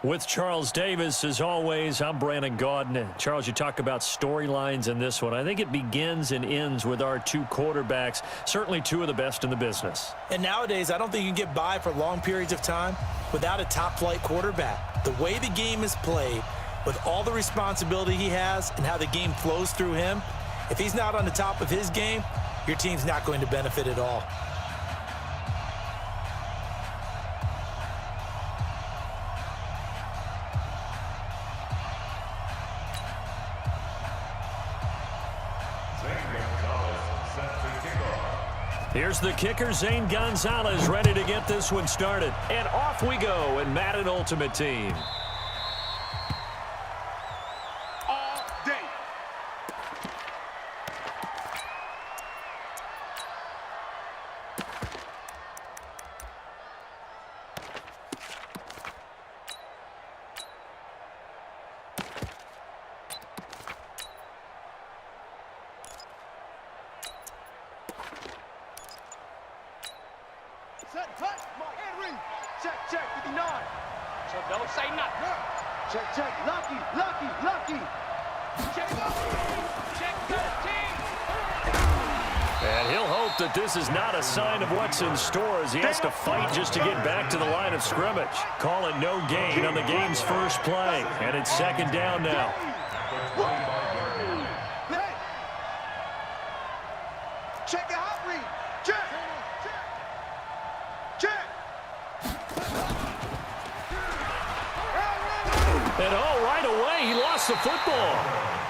With Charles Davis, as always, I'm Brandon Gaudin. Charles, you talk about storylines in this one. I think it begins and ends with our two quarterbacks, certainly two of the best in the business. And nowadays, I don't think you can get by for long periods of time without a top-flight quarterback. The way the game is played, with all the responsibility he has and how the game flows through him, if he's not on the top of his game, your team's not going to benefit at all. Here's the kicker, Zane Gonzalez, ready to get this one started. And off we go in Madden Ultimate Team. All day. Set, cut, Henry. Check, 59. So don't say nothing. Check, lucky. Check 13. And he'll hope that this is not a sign of what's in store as he has to fight just to get back to the line of scrimmage. Call it no gain on the game's first play. And it's second down now. Check the hot read. Check. And right away, he lost the football.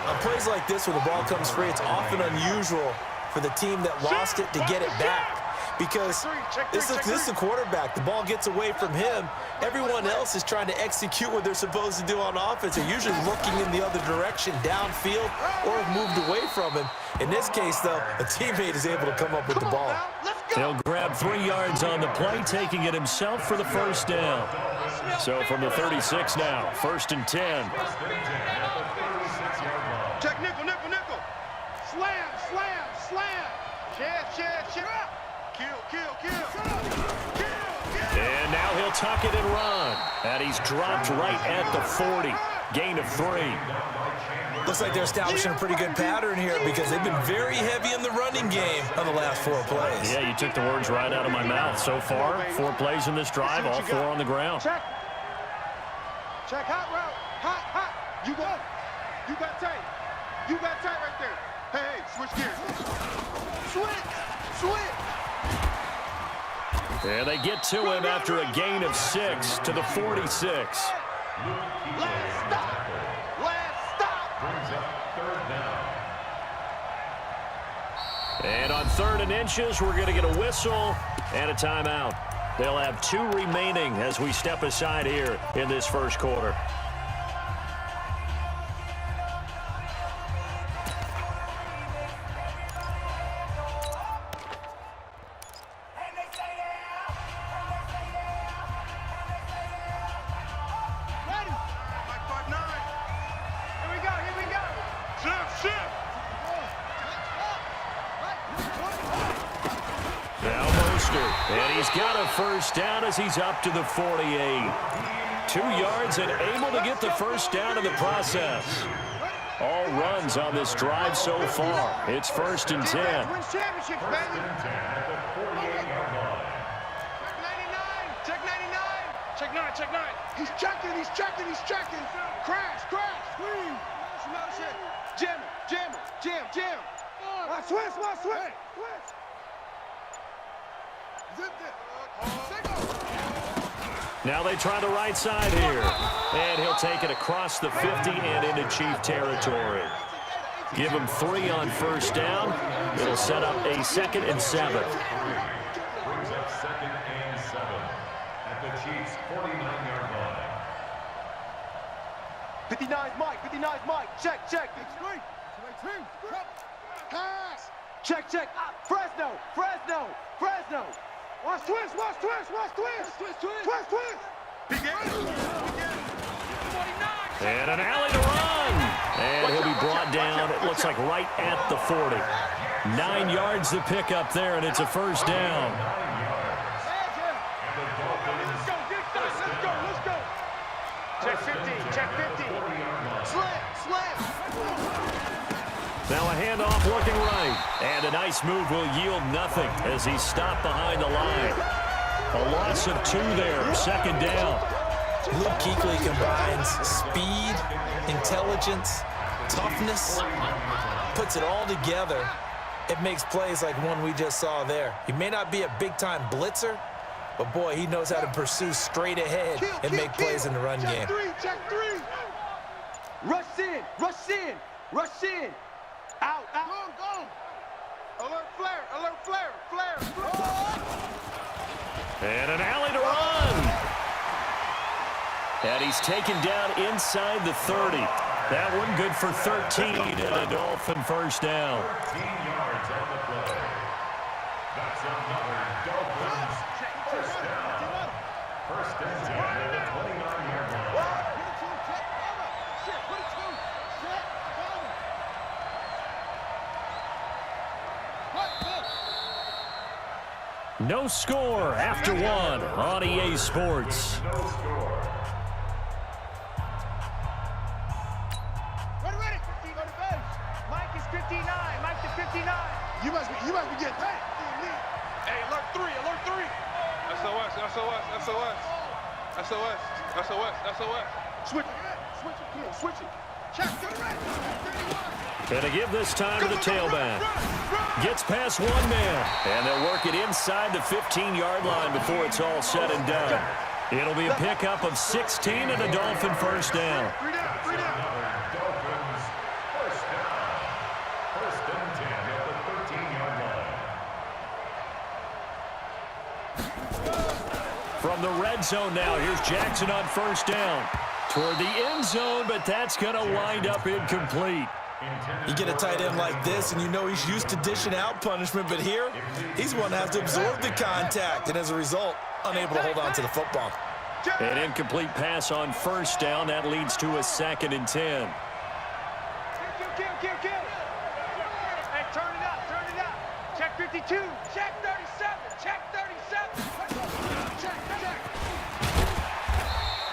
On plays like this, when the ball comes free, it's often unusual for the team that lost it to get it back. Because this is the quarterback. The ball gets away from him. Everyone else is trying to execute what they're supposed to do on offense. They're usually looking in the other direction, downfield, or have moved away from him. In this case, though, a teammate is able to come up with the ball. He'll grab 3 yards on the play, taking it himself for the first down. So from the 36 now, 1st and 10. Check nickel. Slam. Shift. Kill. And now he'll tuck it and run. And he's dropped right at the 40. Gain of 3. Looks like they're establishing a pretty good pattern here because they've been very heavy in the running game on the last 4 plays. Yeah, you took the words right out of my mouth. So far, 4 plays in this drive, all 4 on the ground. Check hot route. Hot. You got tight. Right there. Hey, switch gears. Switch. And they get to him after a gain of 6 to the 46. Last stop. Brings up 3rd down. And on 3rd and inches, we're going to get a whistle and a timeout. They'll have 2 remaining as we step aside here in this first quarter. And he's got a first down as he's up to the 48. 2 yards and able to get the first down in the process. All runs on this drive so far. It's 1st and 10. Win championships, baby. Check 99. Check 9. He's checking. Crash. Scream. Jam. Switch. Now they try the right side here. And he'll take it across the 50 and into Chief territory. Give him 3 on first down. It'll set up a 2nd and 7. Brings up 2nd and 7 at the Chiefs' 49-yard line. 59's Mike. Check. Pass. Check. Fresno. Watch twist. And an alley to run. And he'll be brought down, it looks like right at the 40. 9 yards to pick up there, and it's a first down. And a nice move will yield nothing as he's stopped behind the line. A loss of 2 there, second down. Luke Kuechly combines speed, intelligence, toughness, puts it all together. It makes plays like one we just saw there. He may not be a big-time blitzer, but, boy, he knows how to pursue straight ahead and make plays in the run game. Check three. Rush in, rush in, rush in. Out. Go. Alert flare. And an alley to run. And he's taken down inside the 30. That one good for 13 and a Dolphin first down. 13 yards on the play. That's another Dolphins first down. First and 10 at the 29-yard line. No score after 1 on EA Sports. No score. Ready. Go to base. Mike is 59. Mike to 59. You must be getting paid. Hey, alert three. SOS. Switch it. Check to the right. 31. Going to give this time to the tailback. Gets past 1 man. And they'll work it inside the 15-yard line before it's all said and done. It'll be a pickup of 16 and a Dolphin first down. Three down. Another Dolphins first down. First and 10 at the 13-yard line. From the red zone now, here's Jackson on first down. Toward the end zone, but that's going to wind up incomplete. You get a tight end like this, and you know he's used to dishing out punishment, but here, he's one that has to absorb the contact, and as a result, unable to hold on to the football. An incomplete pass on first down. That leads to a 2nd and 10. Kill. Hey, turn it up. Check 52. Check 37. Check 37. Check.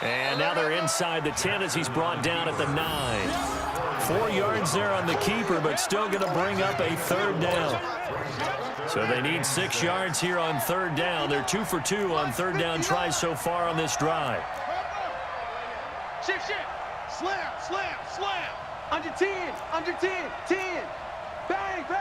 And now they're inside the 10 as he's brought down at the 9. 4 yards there on the keeper, but still going to bring up a 3rd down. So they need 6 yards here on 3rd down. They're 2 for 2 on 3rd down tries so far on this drive. Shift. Slam. Under 10. 10. Bang. Go.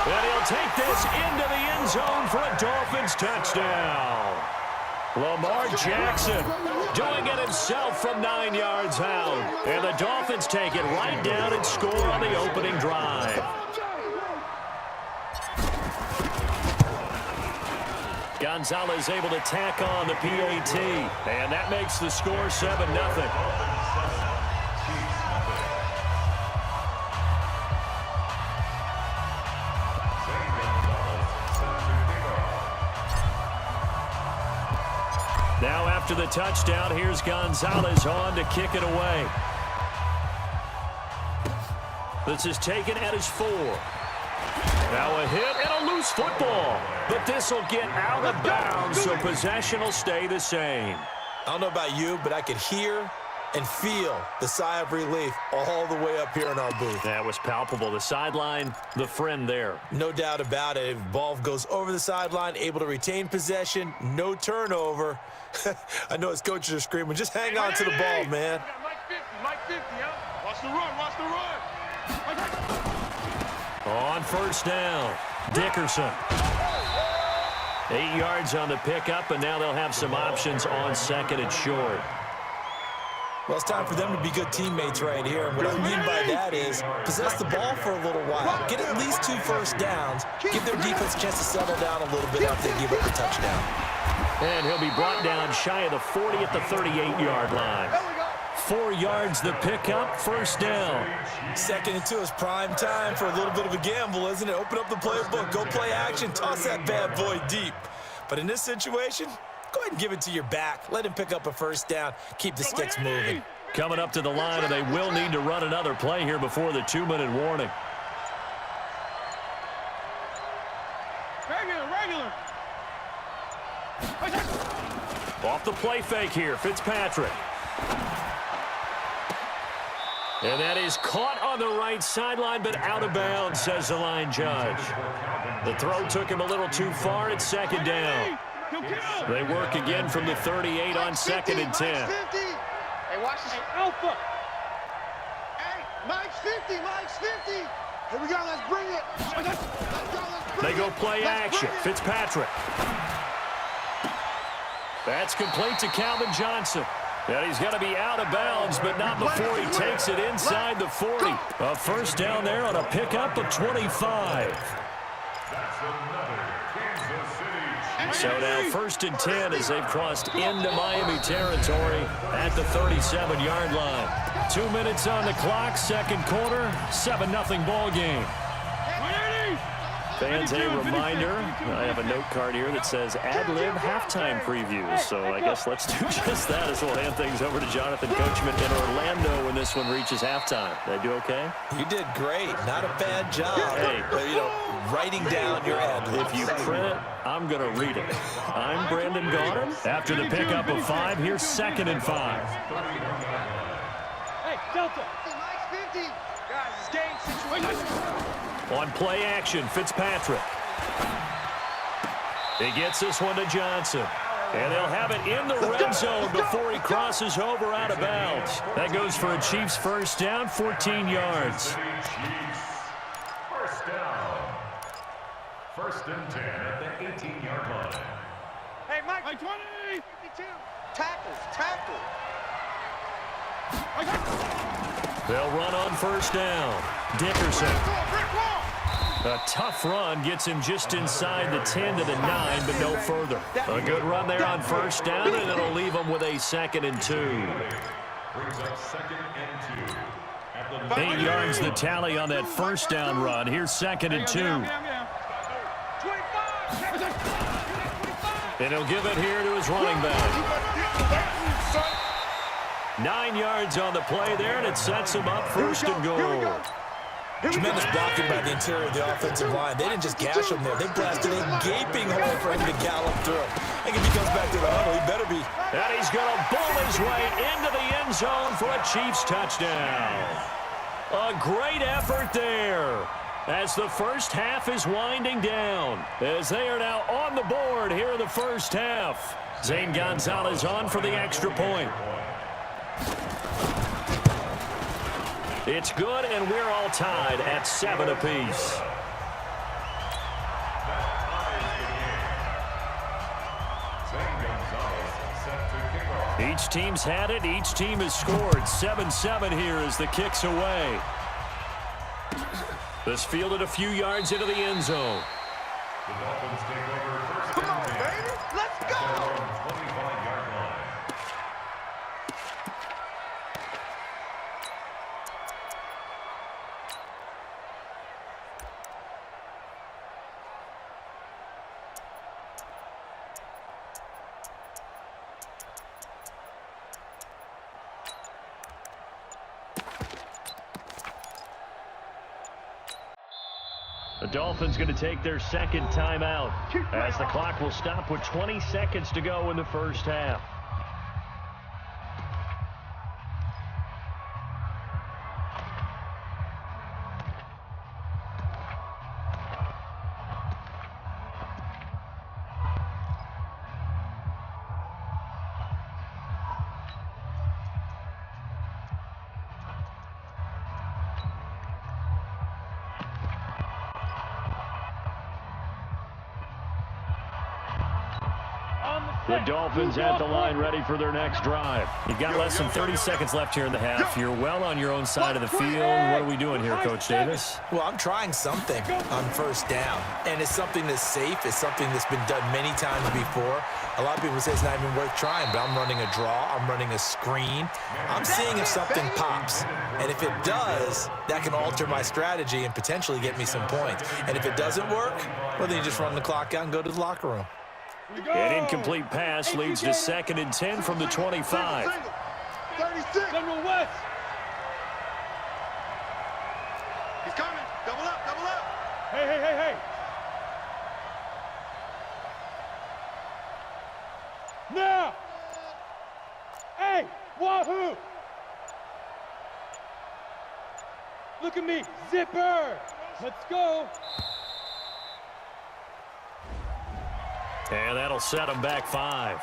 And he'll take this into the end zone for a Dolphins touchdown. Lamar Jackson doing it himself from 9 yards out. And the Dolphins take it right down and score on the opening drive. Gonzalez able to tack on the PAT. And that makes the score 7-0. Now after the touchdown, here's Gonzalez on to kick it away. This is taken at his 4. Now a hit and a loose football. But this will get out of bounds, so possession will stay the same. I don't know about you, but I could hear and feel the sigh of relief all the way up here in our booth. That was palpable. The sideline, the friend there. No doubt about it. If ball goes over the sideline, able to retain possession, no turnover. I know his coaches are screaming, just hang on to the ball, man. Mike 50, huh? Watch the run. On first down, Dickerson. 8 yards on the pickup, and now they'll have some options on 2nd and short. Well, it's time for them to be good teammates right here. And what I mean by that is possess the ball for a little while. Get at least 2 first downs. Give their defense a chance to settle down a little bit after they give up the touchdown. And he'll be brought down shy of the 40 at the 38-yard line. 4 yards the pickup, first down. 2nd and 2 is prime time for a little bit of a gamble, isn't it? Open up the playbook, go play action, toss that bad boy deep. But in this situation, go ahead and give it to your back. Let him pick up a first down. Keep the sticks moving. Coming up to the line, and they will need to run another play here before the 2-minute warning. Bang him. Off the play fake here, Fitzpatrick. And that is caught on the right sideline, but out of bounds, says the line judge. The throw took him a little too far. It's second down. They work again from the 38 on 2nd and 10. Hey, watch this. Hey, Alpha. Hey, Mike's 50. Mike's 50. Here we go. Let's bring it. Let's go. Let's bring They go play action. Fitzpatrick. That's complete to Calvin Johnson. And he's going to be out of bounds, but not before he takes it inside the 40. A first down there on a pickup of 25. That's another Kansas City Chiefs. So now 1st and 10 as they've crossed into Miami territory at the 37-yard line. 2 minutes on the clock, 2nd quarter, 7-0 ball game. Fans, a reminder, I have a note card here that says ad-lib halftime previews. So I guess let's do just that as we'll hand things over to Jonathan Coachman in Orlando when this one reaches halftime. Did I do okay? You did great. Not a bad job. Hey. Writing down your ad-libs. If you print it, I'm going to read it. I'm Brandon Gaudin. After the pickup of 5, here's 2nd and 5. Hey, Delta. Mike's 50. Guys, it's game situation. On play action, Fitzpatrick. He gets this one to Johnson. And they'll have it in the red zone before he crosses over out of bounds. That goes for a Chiefs first down, 14 yards. First down. 1st and 10 at the 18-yard line. Hey, Mike 20. 52. Tackle. They'll run on first down. Dickerson. A tough run gets him just inside the 10 to the 9, but no further. A good run there on first down, and it'll leave him with a 2nd and 2. Brings up 2nd and 2. 8 yards the tally on that first down run. Here's 2nd and 2. And he'll give it here to his running back. 9 yards on the play there, and it sets him up 1st and goal. Tremendous blocking by the interior of the offensive line. They didn't just gash him there. They blasted a gaping hole for him to gallop through. I think if he comes back to the huddle, he better be. And he's going to bowl his way into the end zone for a Chiefs touchdown. A great effort there as the first half is winding down, as they are now on the board here in the first half. Zane Gonzalez on for the extra point. It's good, and we're all tied at 7 apiece. Each team's had it. Each team has scored. 7-7 here as the kick's away. This fielded a few yards into the end zone. The Dolphins take over 1st Come on, and 10. baby. Let's go. 25-yard line. The Dolphins going to take their 2nd timeout as the clock will stop with 20 seconds to go in the first half. The Dolphins at the line ready for their next drive. You've got less than 30 seconds left here in the half. You're well on your own side of the field. What are we doing here, Coach Davis? Well, I'm trying something on first down, and it's something that's safe. It's something that's been done many times before. A lot of people say it's not even worth trying, but I'm running a draw. I'm running a screen. I'm seeing if something pops, and if it does, that can alter my strategy and potentially get me some points. And if it doesn't work, well, then you just run the clock out and go to the locker room. An incomplete pass leads to 2nd and 10 from the 25. 36. General West. He's coming. Double up. Hey. Now. Wahoo! Look at me, zipper! Let's go! And that'll set them back 5.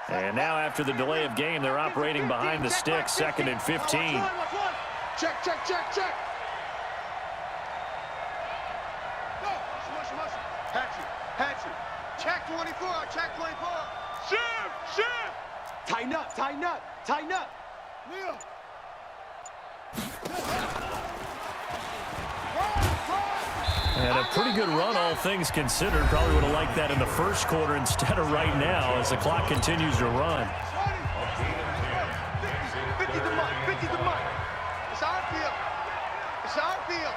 And now after the delay of game, they're operating behind the sticks, 2nd and 15. Check, check, check, check. Go! Hatchet. Check 24, check 24. Shift. Tighten up. Kneel. And a pretty good run, all things considered. Probably would have liked that in the first quarter instead of right now as the clock continues to run. 50 the month. It's our field.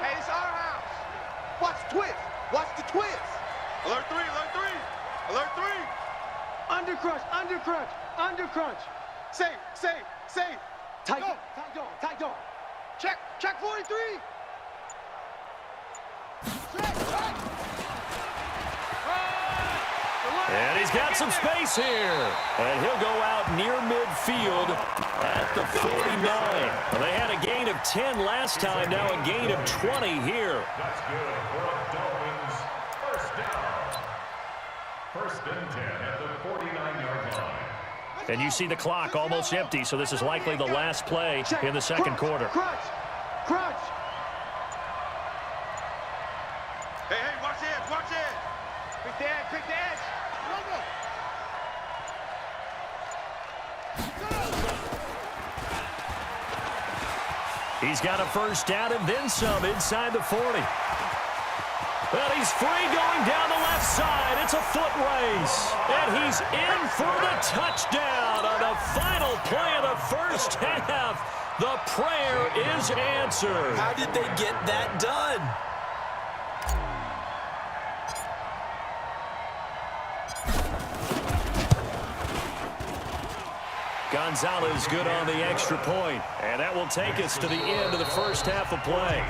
Hey, it's our house. Watch the twist. Alert 3. Undercrunch. Safe. Tight door. Check 43. And he's got some space here. And he'll go out near midfield at the 49. Well, they had a gain of 10 last time, now a gain of 20 here. That's good for the Dolphins. First down. First and 10 at the 49-yard line. And you see the clock almost empty, so this is likely the last play in the second quarter. Crunch. Hey, watch it. Quick the edge. He's got a first down and then some inside the 40. Well, he's free going down the left side. It's a foot race. And he's in for the touchdown on the final play of the first half. The prayer is answered. How did they get that done? Gonzalez good on the extra point. And that will take us to the end of the first half of play.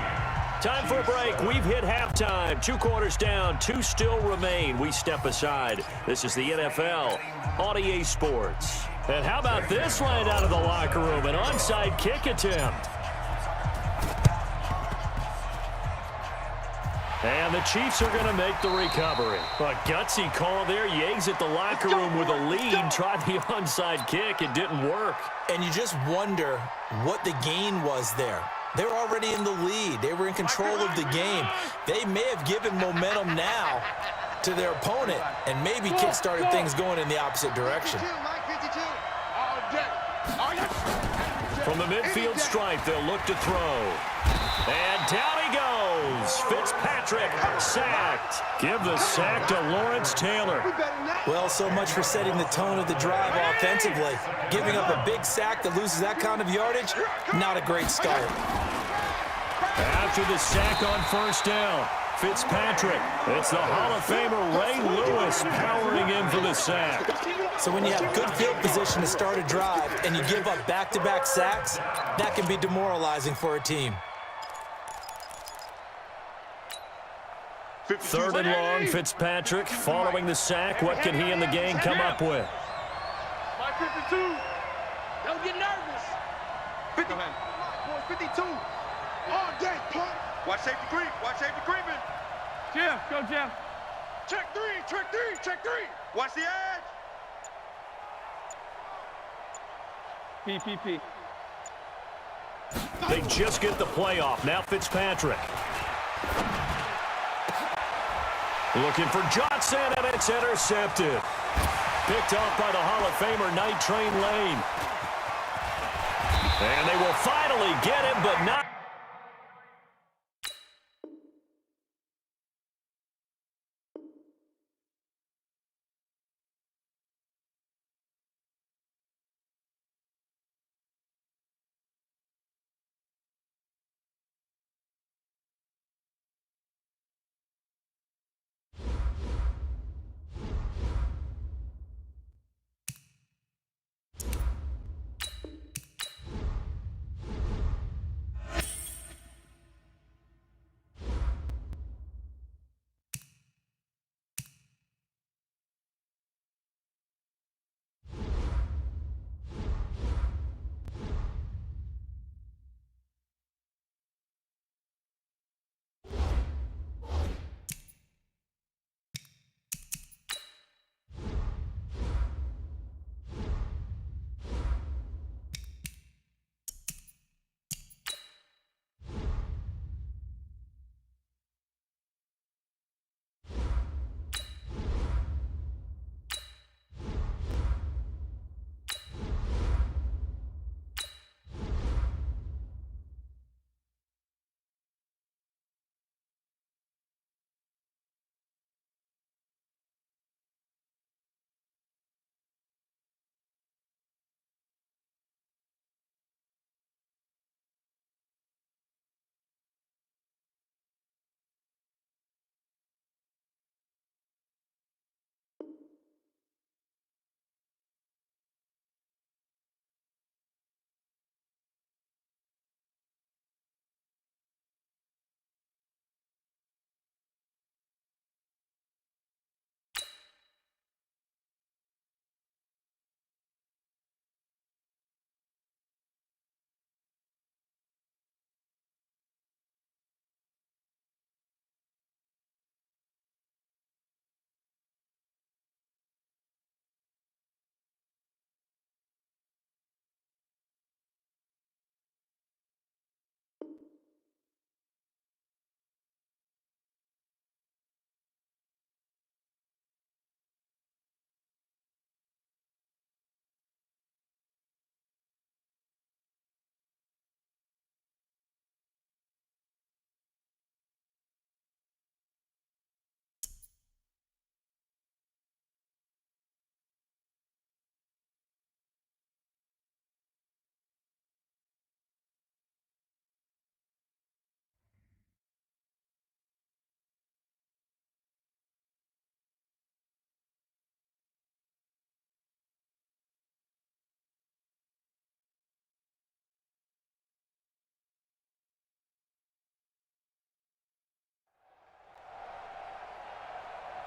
Time for a break. We've hit halftime. 2 quarters down. 2 still remain. We step aside. This is the NFL on EA Sports. And how about this line out of the locker room? An onside kick attempt. And the Chiefs are going to make the recovery. A gutsy call there. You exit the locker room with a lead. Tried the onside kick. It didn't work. And you just wonder what the gain was there. They're already in the lead. They were in control of the game. They may have given momentum now to their opponent and maybe kick-started things going in the opposite direction. Mike 52. All day. From the midfield stripe, they'll look to throw. And down he goes. Fitzpatrick sacked. Give the sack to Lawrence Taylor. Well, so much for setting the tone of the drive offensively. Giving up a big sack that loses that kind of yardage, not a great start. After the sack on first down, Fitzpatrick. It's the Hall of Famer Ray Lewis powering in for the sack. So when you have good field position to start a drive and you give up back-to-back sacks, that can be demoralizing for a team. 3rd and long, Fitzpatrick following the sack. What can he and the gang come up with? Mike 52. Don't get nervous. 50. 52. All day, punt. Watch safety creeping. Jeff, go Jeff. Check three. Watch the edge. PPP. They just get the play off. Now Fitzpatrick. Looking for Johnson, and it's intercepted. Picked off by the Hall of Famer Night Train Lane. And they will finally get him, but not.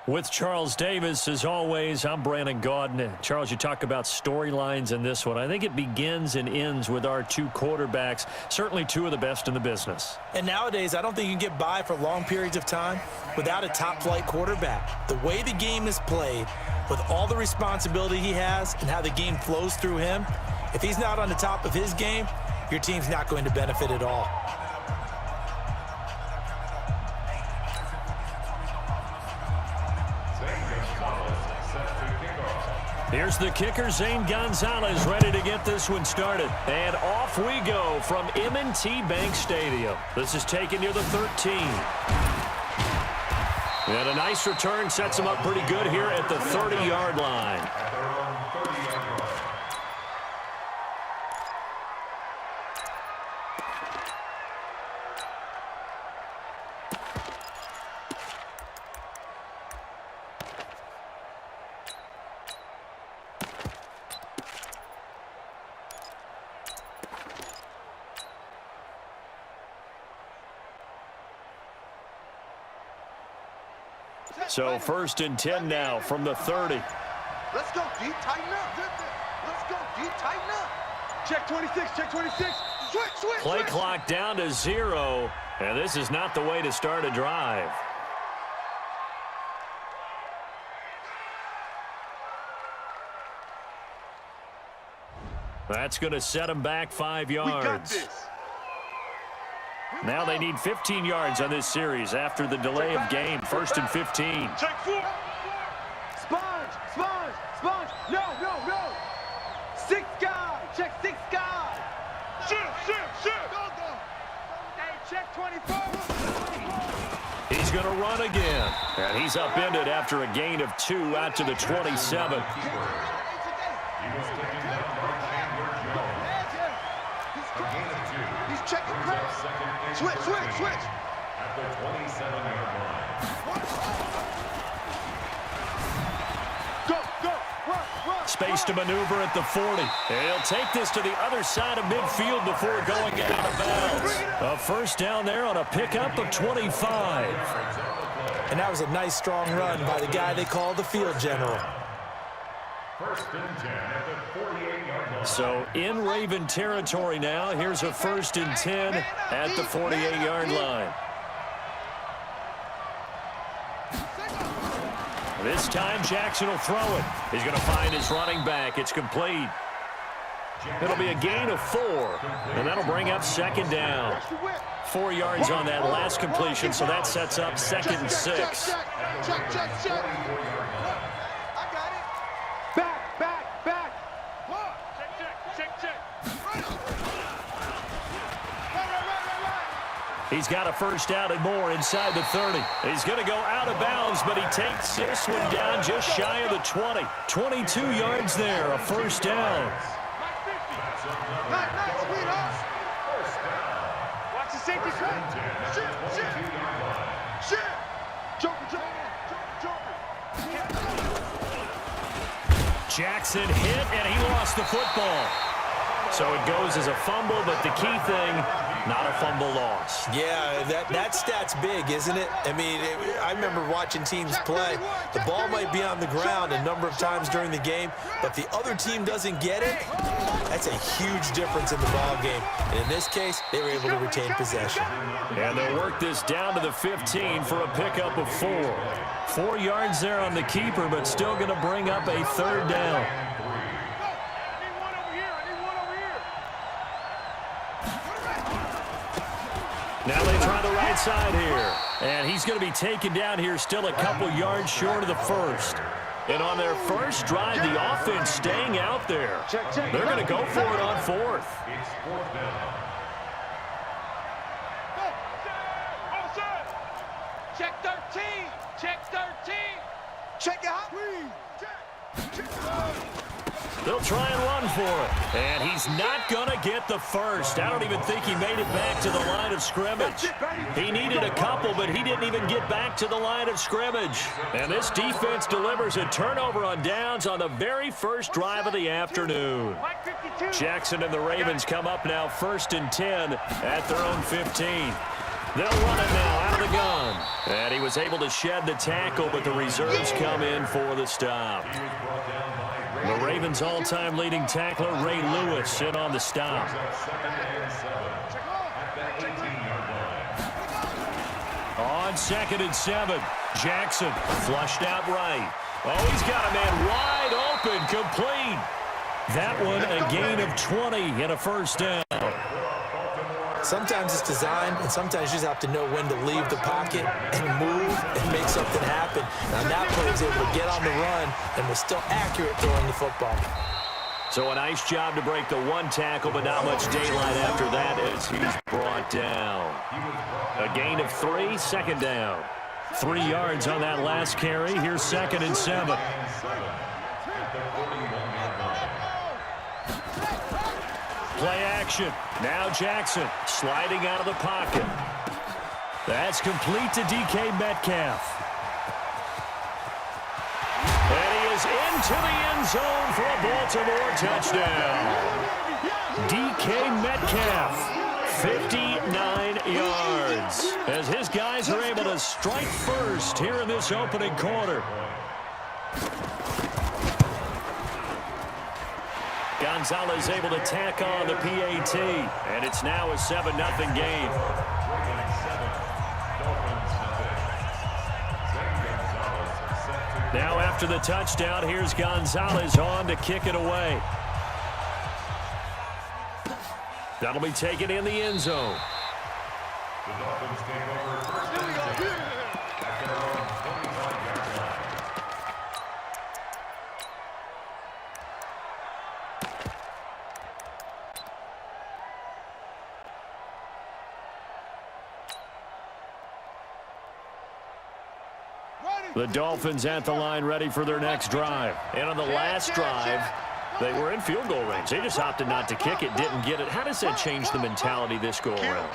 With Charles Davis, as always, I'm Brandon Gaudin. Charles, you talk about storylines in this one. I think it begins and ends with our two quarterbacks, certainly two of the best in the business. And nowadays, I don't think you can get by for long periods of time without a top-flight quarterback. The way the game is played, with all the responsibility he has and how the game flows through him, if he's not on the top of his game, your team's not going to benefit at all. Here's the kicker, Zane Gonzalez, ready to get this one started. And off we go from M&T Bank Stadium. This is taken near the 13. And a nice return sets him up pretty good here at the 30-yard line. So 1st and 10 now from the 30. Let's go deep, tighten up. Let's go deep, tighten up. Check 26, check 26. Switch. Play clock down to 0, and this is not the way to start a drive. That's going to set him back 5 yards. We got this. Now they need 15 yards on this series after the delay of game. 1st and 15. Check 4. Sponge. No. 6 guy. Check 6 guy. Shit. Hey, check 24. He's going to run again. And he's upended after a gain of 2 out to the 27. He's checking press. Switch. At the 27-yard line. Go. Run. Space to maneuver at the 40. He'll take this to the other side of midfield before going out of bounds. A first down there on a pickup of 25. And that was a nice, strong run by the guy they call the field general. 1st and 10 at the 48-yard line. So in Raven territory now. Here's a 1st and 10 at the 48-yard line. This time Jackson will throw it. He's going to find his running back. It's complete. It'll be a gain of 4, and that'll bring up 2nd down. 4 yards on that last completion, so that sets up 2nd and 6. Check. Back. Check. He's got a first down and more inside the 30. He's going to go out of bounds, but he takes this one down just shy of the 20. 22 yards there, a first down. Nice, sweetheart. Watch the safety cut. Shit. Joker. Jackson hit, and he lost the football. So it goes as a fumble, but the key thing, not a fumble loss. Yeah, that stat's big, isn't it? I mean, I remember watching teams play. The ball might be on the ground a number of times during the game, but the other team doesn't get it. That's a huge difference in the ball game. And in this case, they were able to retain possession. And they'll work this down to the 15 for a pickup of 4. 4 yards there on the keeper, but still going to bring up a 3rd down. Now they try the right side here. And he's going to be taken down here still a couple yards short of the 1st. And on their first drive, the offense staying out there. They're going to go for it on 4th. It's 4th down. Check 13. Check out. They'll try and run for it. And he's not going to get the first. I don't even think he made it back to the line of scrimmage. He needed a couple, but he didn't even get back to the line of scrimmage. And this defense delivers a turnover on downs on the very first drive of the afternoon. Jackson and the Ravens come up now 1st and 10 at their own 15. They'll run it now out of the gun. And he was able to shed the tackle, but the reserves come in for the stop. The Ravens' all-time leading tackler, Ray Lewis, in on the stop. On 2nd and 7, Jackson flushed out right. Oh, he's got a man wide open, complete. That one a gain of 20 and a first down. Sometimes it's designed, and sometimes you just have to know when to leave the pocket and move and make something happen. Now, that player was able to get on the run and was still accurate throwing the football. So a nice job to break the one tackle, but not much daylight after that as he's brought down. A gain of 3, second down. 3 yards on that last carry. Here's 2nd and 7. Play action. Now Jackson sliding out of the pocket. That's complete to DK Metcalf. And he is into the end zone for a Baltimore touchdown. DK Metcalf, 59 yards. As his guys are able to strike first here in this opening quarter. Gonzalez able to tack on the PAT, and it's now a 7-0 game. Now after the touchdown, here's Gonzalez on to kick it away. That'll be taken in the end zone. The Dolphins take over first and 10 at their own 25-yard line. The Dolphins at the line ready for their next drive. And on the last drive, they were in field goal range. They just opted not to kick it, didn't get it. How does that change the mentality this go around?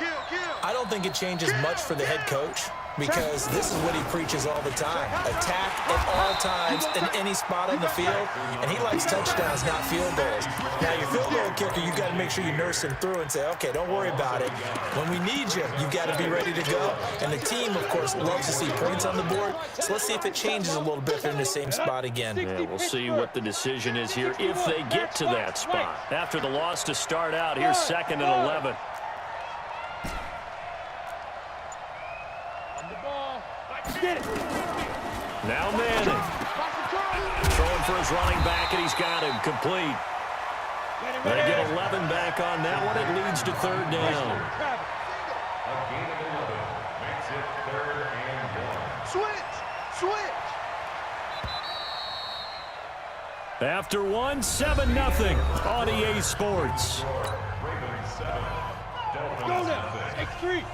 I don't think it changes much for the head coach because this is what he preaches all the time. Attack at all times in any spot on the field, and he likes touchdowns, not field goals. Now, your field goal kicker, you got to make sure you nurse him through and say, okay, don't worry about it. When we need you, you got to be ready to go. And the team, of course, loves to see points on the board, so let's see if it changes a little bit if they're in the same spot again. Yeah, we'll see what the decision is here if they get to that spot. After the loss to start out, here's 2nd and 11. Now Madden. Throwing for his running back, and he's got him complete. They get 11 back on that one. It leads to 3rd down. A gain of 11 makes it 3rd and 1. Switch! After 1, 7-0 on EA Sports. Ravens 7, Go Dolphins now. 0. Take 3.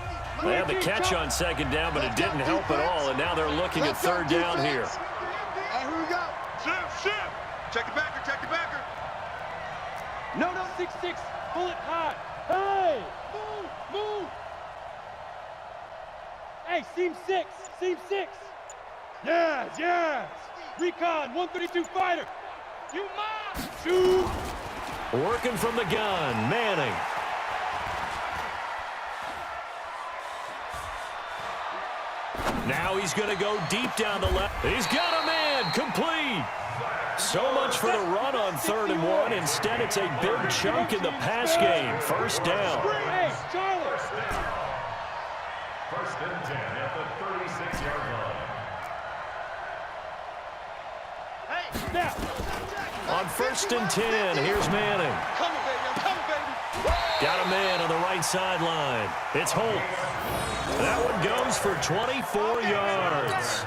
They had the catch on 2nd down, but it didn't help at all, and now they're looking at 3rd down here. Hey, here we go. Shift. Check the backer. No, 6-6. Pull it high. Hey! Move! Hey, seam 6. Yes! Recon, 132 fighter. You must shoot. Working from the gun, Manning. Now he's going to go deep down the left. He's got a man, complete. So much for the run on 3rd and 1. Instead, it's a big chunk in the pass game. 1st down. Hey, Charlie. 1st and 10 at the 36-yard line. Now. On 1st and 10, here's Manning. Come on, baby. I'm coming, baby. Got a man on the right sideline. It's Holt. That one goes for 24 yards.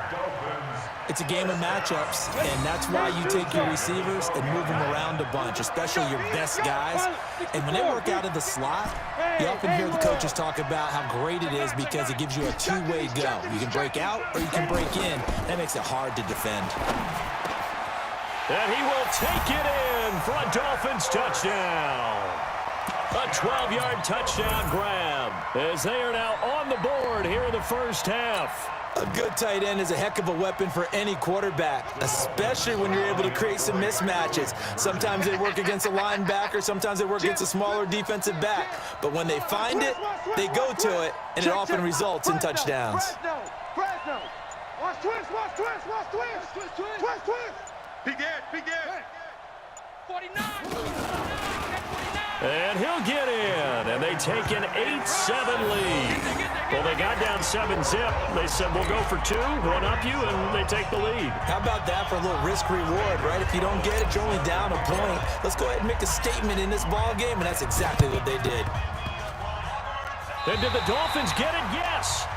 It's a game of matchups, and that's why you take your receivers and move them around a bunch, especially your best guys. And when they work out of the slot, you often hear the coaches talk about how great it is because it gives you a two-way go. You can break out or you can break in. That makes it hard to defend. And he will take it in for a Dolphins touchdown. A 12-yard touchdown grab as they are now on the board here in the 1st half. A good tight end is a heck of a weapon for any quarterback, especially when you're able to create some mismatches. Sometimes they work against a linebacker, sometimes they work against a smaller defensive back. But when they find it, they go to it, and it often results in touchdowns. Fresno. Watch twist. Big Ed. 49. And he'll get in, and they take an 8-7 lead. Well, they got down 7-zip. They said, we'll go for 2, one up you, and they take the lead. How about that for a little risk-reward, right? If you don't get it, you're only down a point. Let's go ahead and make a statement in this ball game, and that's exactly what they did. And did the Dolphins get it? Yes.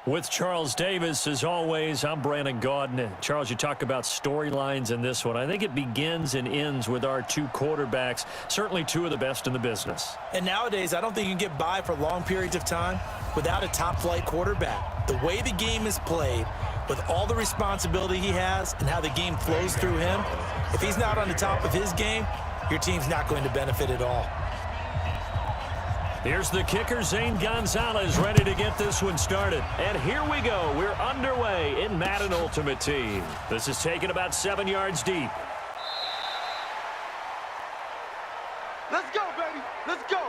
With Charles Davis, as always, I'm Brandon Gaudin. Charles, you talk about storylines in this one. I think it begins and ends with our two quarterbacks, certainly two of the best in the business. And nowadays, I don't think you can get by for long periods of time without a top-flight quarterback. The way the game is played, with all the responsibility he has and how the game flows through him, if he's not on the top of his game, your team's not going to benefit at all. Here's the kicker, Zane Gonzalez, ready to get this one started. And here we go. We're underway in Madden Ultimate Team. This is taken about 7 yards deep. Let's go, baby. Let's go.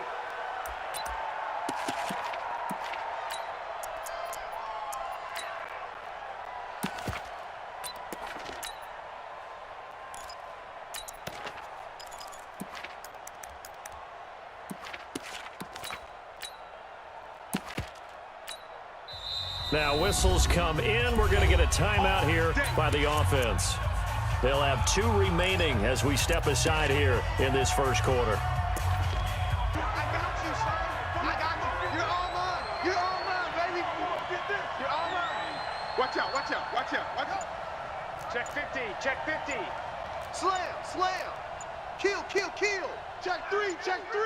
Now whistles come in. We're going to get a timeout here by the offense. They'll have 2 remaining as we step aside here in this first quarter. I got you, son. I got you. You're all mine. You're all Watch out, watch out, watch out. Check 50, check 50. Slam, slam. Kill, kill, kill. Check 3, check 3.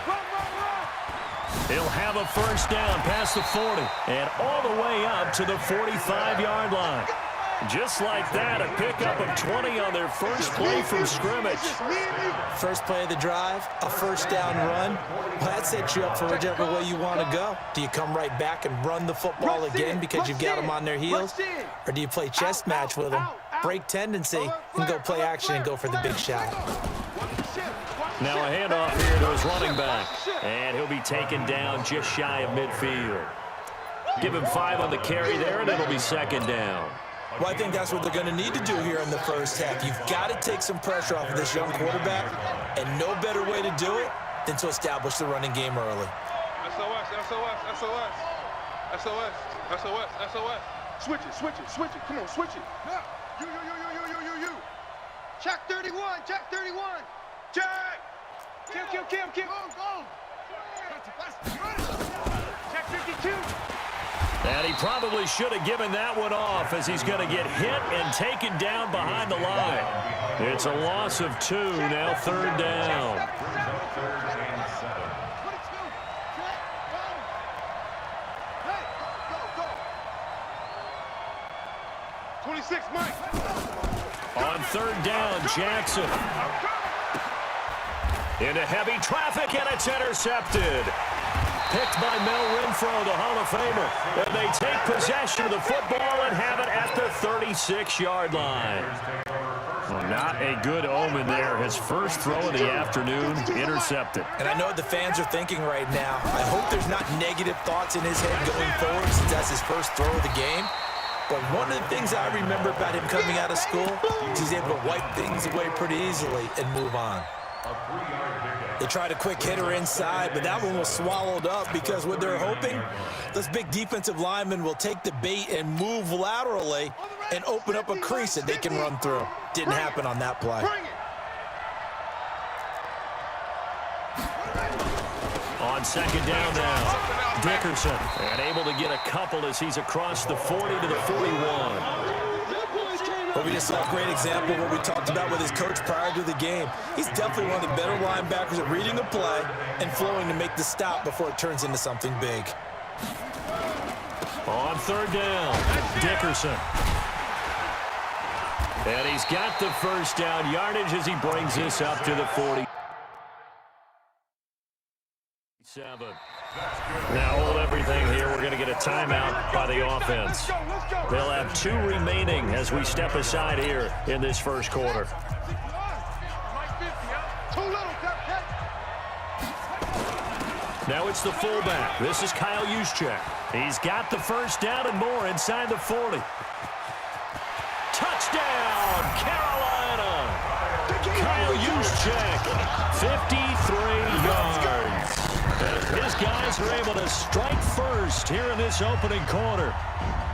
Run, run, run. He'll have a first down past the 40 and all the way up to the 45-yard line. Just like that, a pickup of 20 on their first play from scrimmage. First play of the drive, a first down run. Well, that sets you up for whichever way you want to go. Do you come right back and run the football again because you've got them on their heels? Or do you play chess match with them, break tendency, and go play action and go for the big shot? Now a handoff here to his running back. And he'll be taken down just shy of midfield. Give him 5 on the carry there, and it'll be second down. Well, I think that's what they're going to need to do here in the first half. You've got to take some pressure off of this young quarterback, and no better way to do it than to establish the running game early. SOS, SOS, SOS. SOS, SOS, SOS. Switch it, switch it, switch it. Come on, switch it. You. Check 31, check 31. Check. Kill. Go. Check 52. And he probably should have given that one off as he's going to get hit and taken down behind the line. It's a loss of 2, now third down. 26, Mike. On third down, Jackson. Into heavy traffic, and it's intercepted. Picked by Mel Renfro, the Hall of Famer. And they take possession of the football and have it at the 36-yard line. Well, not a good omen there. His first throw of the afternoon, intercepted. And I know what the fans are thinking right now. I hope there's not negative thoughts in his head going forward since that's his first throw of the game. But one of the things I remember about him coming out of school is he's able to wipe things away pretty easily and move on. They tried a quick hitter inside, but that one was swallowed up because what they're hoping, those big defensive linemen will take the bait and move laterally and open up a crease that they can run through. Didn't happen on that play. On second down now, Dickerson, and able to get a couple as he's across the 40 to the 41. Well, we just saw a great example of what we talked about with his coach prior to the game. He's definitely one of the better linebackers at reading the play and flowing to make the stop before it turns into something big. On third down, Dickerson. And he's got the first down yardage as he brings this up to the 47. Now hold everything here. We're going to get a timeout by the offense. They'll have 2 remaining as we step aside here in this first quarter. Now it's the fullback. This is Kyle Juszczyk. He's got the first down and more inside the 40. Touchdown, Carolina! Kyle Juszczyk, 53 yards. His guys are able to strike first here in this opening quarter.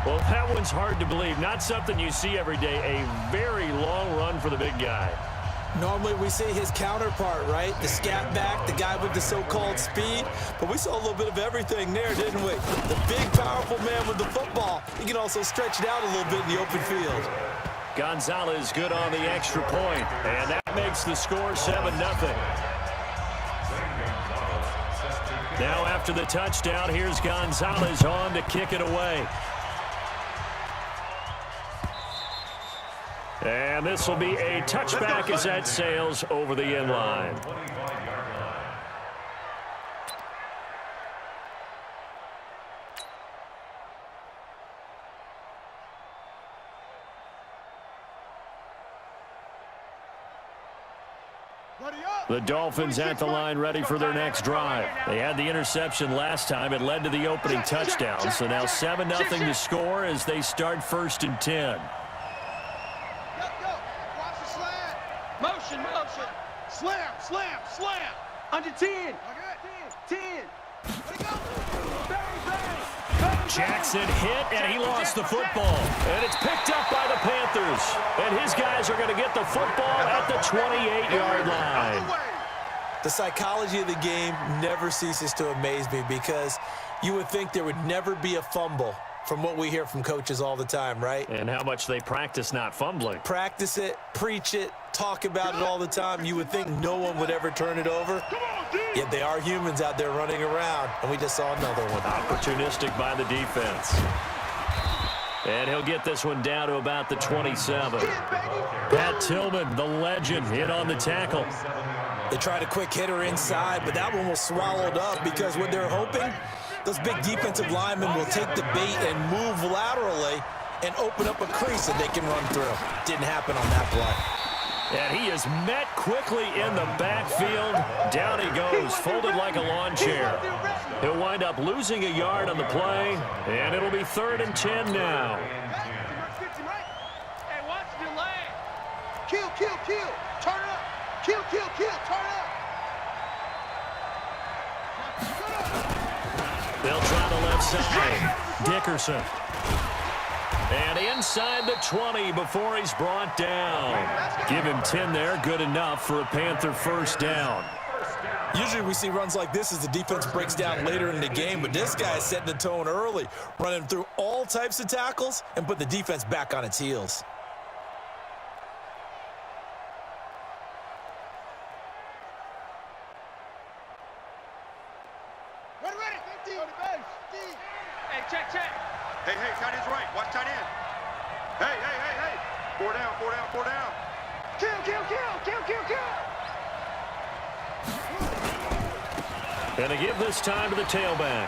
Well, that one's hard to believe. Not something you see every day. A very long run for the big guy. Normally we see his counterpart, right? The scat back, the guy with the so-called speed. But we saw a little bit of everything there, didn't we? The big, powerful man with the football. He can also stretch it out a little bit in the open field. Gonzalez good on the extra point, and that makes the score 7-0. Now after the touchdown, here's Gonzalez on to kick it away. And this will be a touchback as that sails over the end line. The Dolphins at the line ready for their next drive. They had the interception last time. It led to the opening touchdown. So now 7-0 to score as they start first and 10. Watch the slant. Motion. Slam. Under 10. 10. Jackson hit, and he lost the football. And it's picked up by the Panthers. And his guys are going to get the football at the 28-yard line. The psychology of the game never ceases to amaze me because you would think there would never be a fumble from what we hear from coaches all the time, right? And how much they practice not fumbling. Practice it, preach it, talk about it all the time. You would think no one would ever turn it over. Yet they are humans out there running around, and we just saw another one. Opportunistic by the defense. And he'll get this one down to about the 27. Pat Tillman, the legend, in on the tackle. They tried a quick hitter inside, but that one was swallowed up because what they're hoping, those big defensive linemen will take the bait and move laterally and open up a crease that they can run through. Didn't happen on that play. And he is met quickly in the backfield. Down he goes, folded like a lawn chair. He'll wind up losing a yard on the play, and it'll be 3rd and 10 now. Hey, watch the delay. Kill, kill, kill. Turn it up. Kill, kill, kill. Turn it up. They'll try the left side. Dickerson. And inside the 20 before he's brought down. Give him 10 there, good enough for a Panther first down. Usually we see runs like this as the defense breaks down later in the game, but this guy is setting the tone early, running through all types of tackles and put the defense back on its heels. Hey, check, check. Hey, hey, tight end's right. Watch tight end. Hey, hey, hey, hey. 4 down, 4 down, 4 down. Kill, kill, kill, kill, kill, kill. And they give this time to the tailback.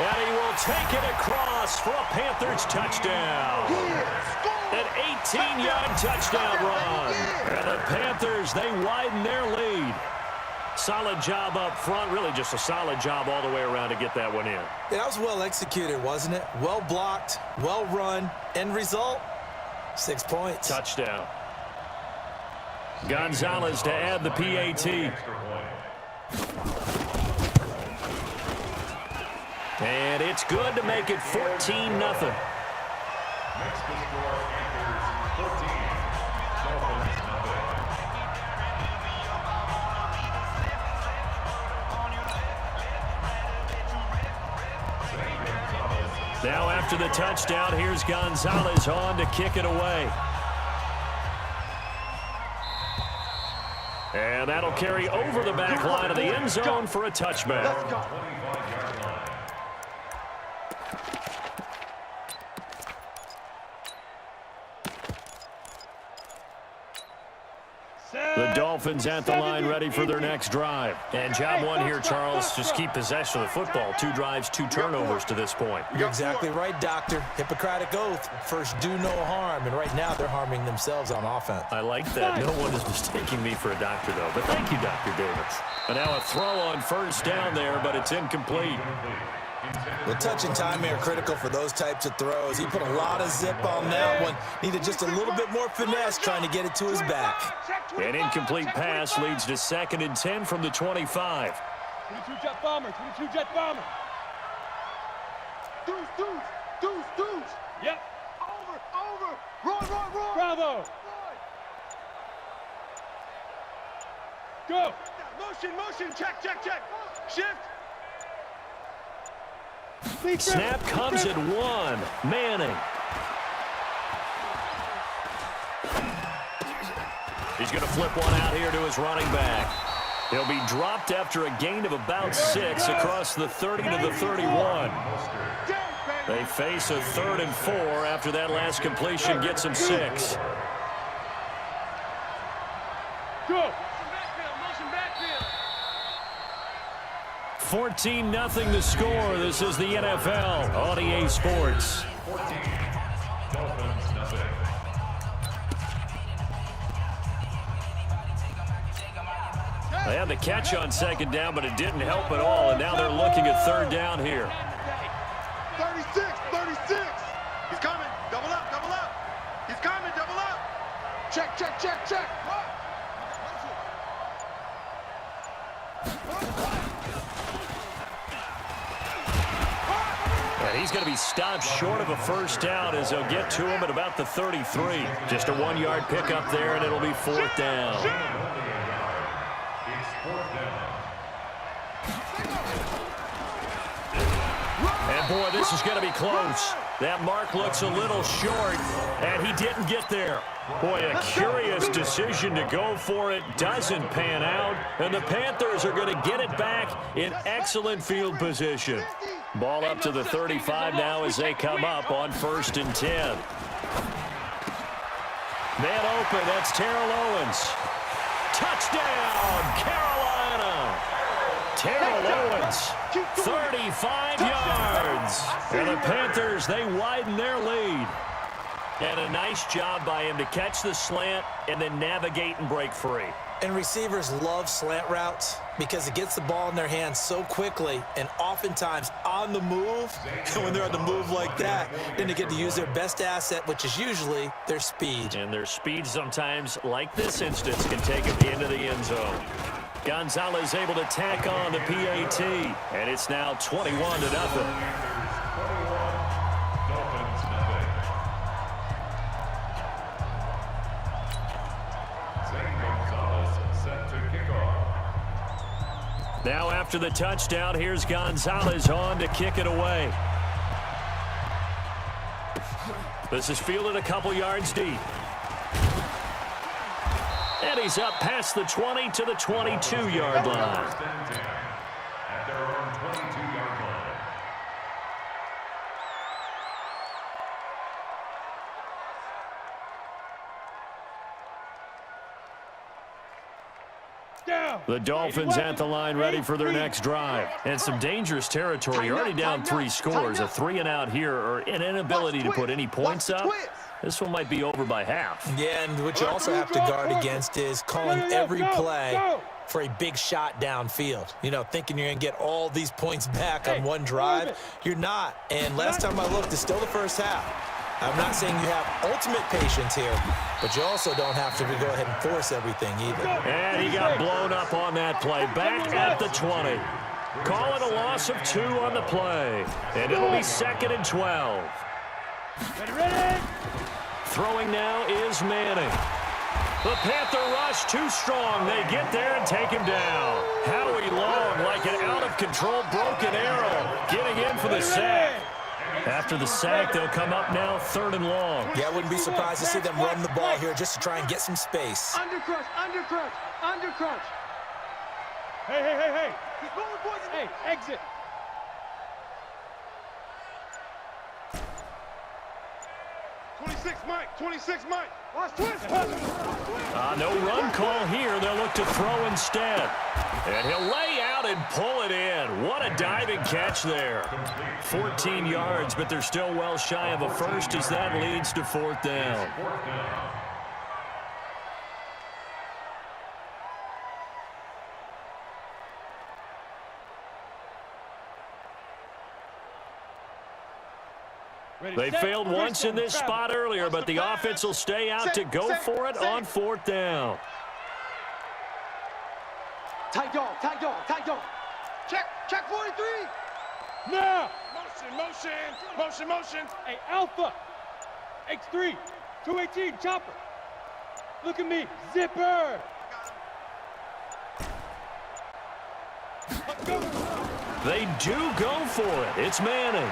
And he will take it across for a Panthers touchdown. An 18-yard touchdown run. And the Panthers, they widen their lead. Solid job up front, really just a solid job all the way around to get that one in. Yeah, that was well executed, wasn't it? Well blocked, well run. End result, 6 points. Touchdown. Gonzalez to add the PAT. And it's good to make it 14-0. Next to score, Panthers 14, Dolphins nothing. Now after the touchdown, here's Gonzalez on to kick it away. And that'll carry over the back line of the end zone for a touchback. Let's go. The Dolphins at the line ready for their next drive. And job one here, Charles, just keep possession of the football. 2 drives, 2 turnovers to this point. You're exactly right, Doctor. Hippocratic oath. First, do no harm. And right now, they're harming themselves on offense. I like that. No one is mistaking me for a doctor, though. But thank you, Dr. Davis. And now a throw on first down there, but it's incomplete. Well, touch and timing are critical for those types of throws. He put a lot of zip on that one. Needed just a little bit more finesse trying to get it to his back. An incomplete pass leads to 2nd and 10 from the 25. 22 jet bomber, 22 jet bomber. Deuce, deuce, deuce, deuce. Yep. Over. Roy. Bravo. Go. Motion. Check. Shift. Snap comes at 1. Manning. He's going to flip one out here to his running back. He'll be dropped after a gain of about 6 across the 30 to the 31. They face a 3rd and 4 after that last completion gets him 6. Go. 14-0 the score. This is the NFL on EA Sports. 14, Dolphins nothing. They had the catch on 2nd down, but it didn't help at all, and now they're looking at 3rd down here. 36. He's coming. Double up. He's coming. Double up. Check. And he's going to be stopped short of a first down as they'll get to him at about the 33. Just a 1-yard pickup there, and it'll be 4th down. boy, this is going to be close. That mark looks a little short, and he didn't get there. Boy, a curious decision to go for it. Doesn't pan out, and the Panthers are going to get it back in excellent field position. Ball up to the 35 now as they come up on 1st and 10. Man open, that's Terrell Owens. Touchdown, Carolina! Terrell Owens, 35 yards. And the Panthers, they widen their lead. And a nice job by him to catch the slant and then navigate and break free. And receivers love slant routes because it gets the ball in their hands so quickly and oftentimes on the move. And when they're on the move like that, then they get to use their best asset, which is usually their speed. And their speed sometimes, like this instance, can take them into the end zone. Gonzalez able to tack on the PAT, and it's now 21-0. Now after the touchdown, here's Gonzalez on to kick it away. This is fielded a couple yards deep. And he's up past the 20 to the 22-yard line. At their own 22-yard line. The Dolphins at the line ready for their next drive. And some dangerous territory. You're already down 3 scores. A 3-and-out here or an inability to put any points up. This one might be over by half. Yeah, and what you also have to guard against is calling every play for a big shot downfield. You know, thinking you're going to get all these points back on one drive. You're not. And last time I looked, it's still the first half. I'm not saying you have ultimate patience here, but you also don't have to go ahead and force everything either. And he got blown up on that play. Back at the 20. Call it a loss of 2 on the play. And it'll be 2nd and 12. Ready? Throwing now is Manning. The Panther rush too strong. They get there and take him down. Howie Long, like an out-of-control broken arrow, getting in for the sack. After the sack, they'll come up now 3rd and long. Yeah, I wouldn't be surprised to see them run the ball here just to try and get some space. Undercrunch, undercrunch, undercrunch. Hey. He's going, boys. Hey, exit. Mike. 26, Mike. Watch twist. No run call here. They'll look to throw instead. And he'll lay out and pull it in. What a diving catch there. 14 yards, but they're still well shy of a first as that leads to 4th down. They failed once in this spot earlier, but the offense will stay out to go for it on 4th down. Tight dog. Check 43. Now. Motion. Hey, Alpha. X3. 218, chopper. Look at me, zipper. They do go for it. It's Manning.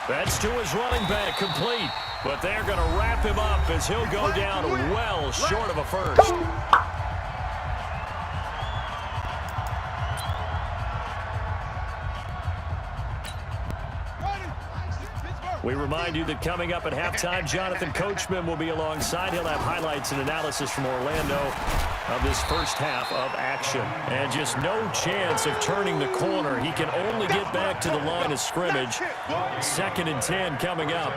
That's to his running back, complete. But they're going to wrap him up as he'll go down well short of a first. We remind you that coming up at halftime, Jonathan Coachman will be alongside. He'll have highlights and analysis from Orlando of this first half of action. And just no chance of turning the corner. He can only get back to the line of scrimmage. 2nd and 10 coming up.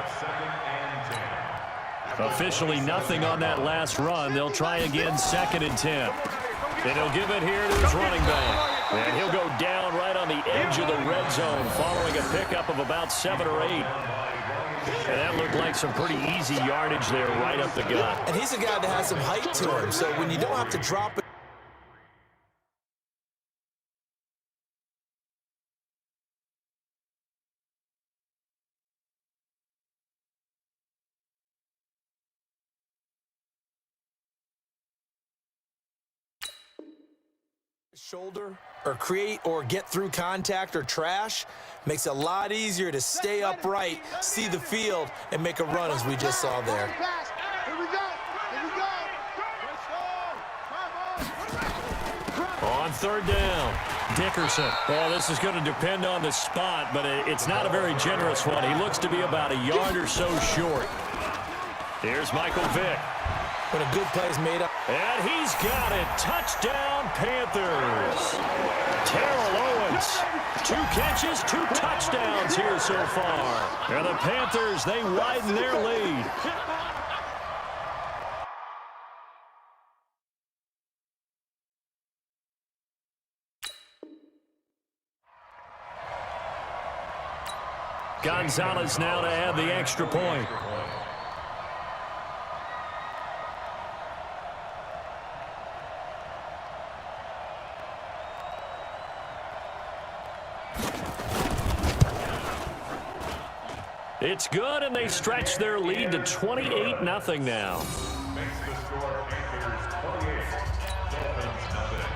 Officially nothing on that last run. They'll try again 2nd and 10. And he'll give it here to his running back. And he'll go down right on the edge of the red zone following a pickup of about 7 or 8. And that looked like some pretty easy yardage there right up the gut. And he's a guy that has some height to him, so when you don't have to drop it, shoulder or create or get through contact or trash makes it a lot easier to stay upright, see the field, and make a run as we just saw there. Here we go. Here we go. On third down, Dickerson. Well, this is going to depend on the spot, but it's not a very generous one. He looks to be about a yard or so short. Here's Michael Vick. When a good play is made up. And he's got it. Touchdown, Panthers. Terrell Owens. 2 catches, 2 touchdowns here so far. And the Panthers, they widen their lead. Gonzalez now to add the extra point. It's good, and they stretch their lead to 28-0 now. Makes the score Panthers 28, Dolphins nothing.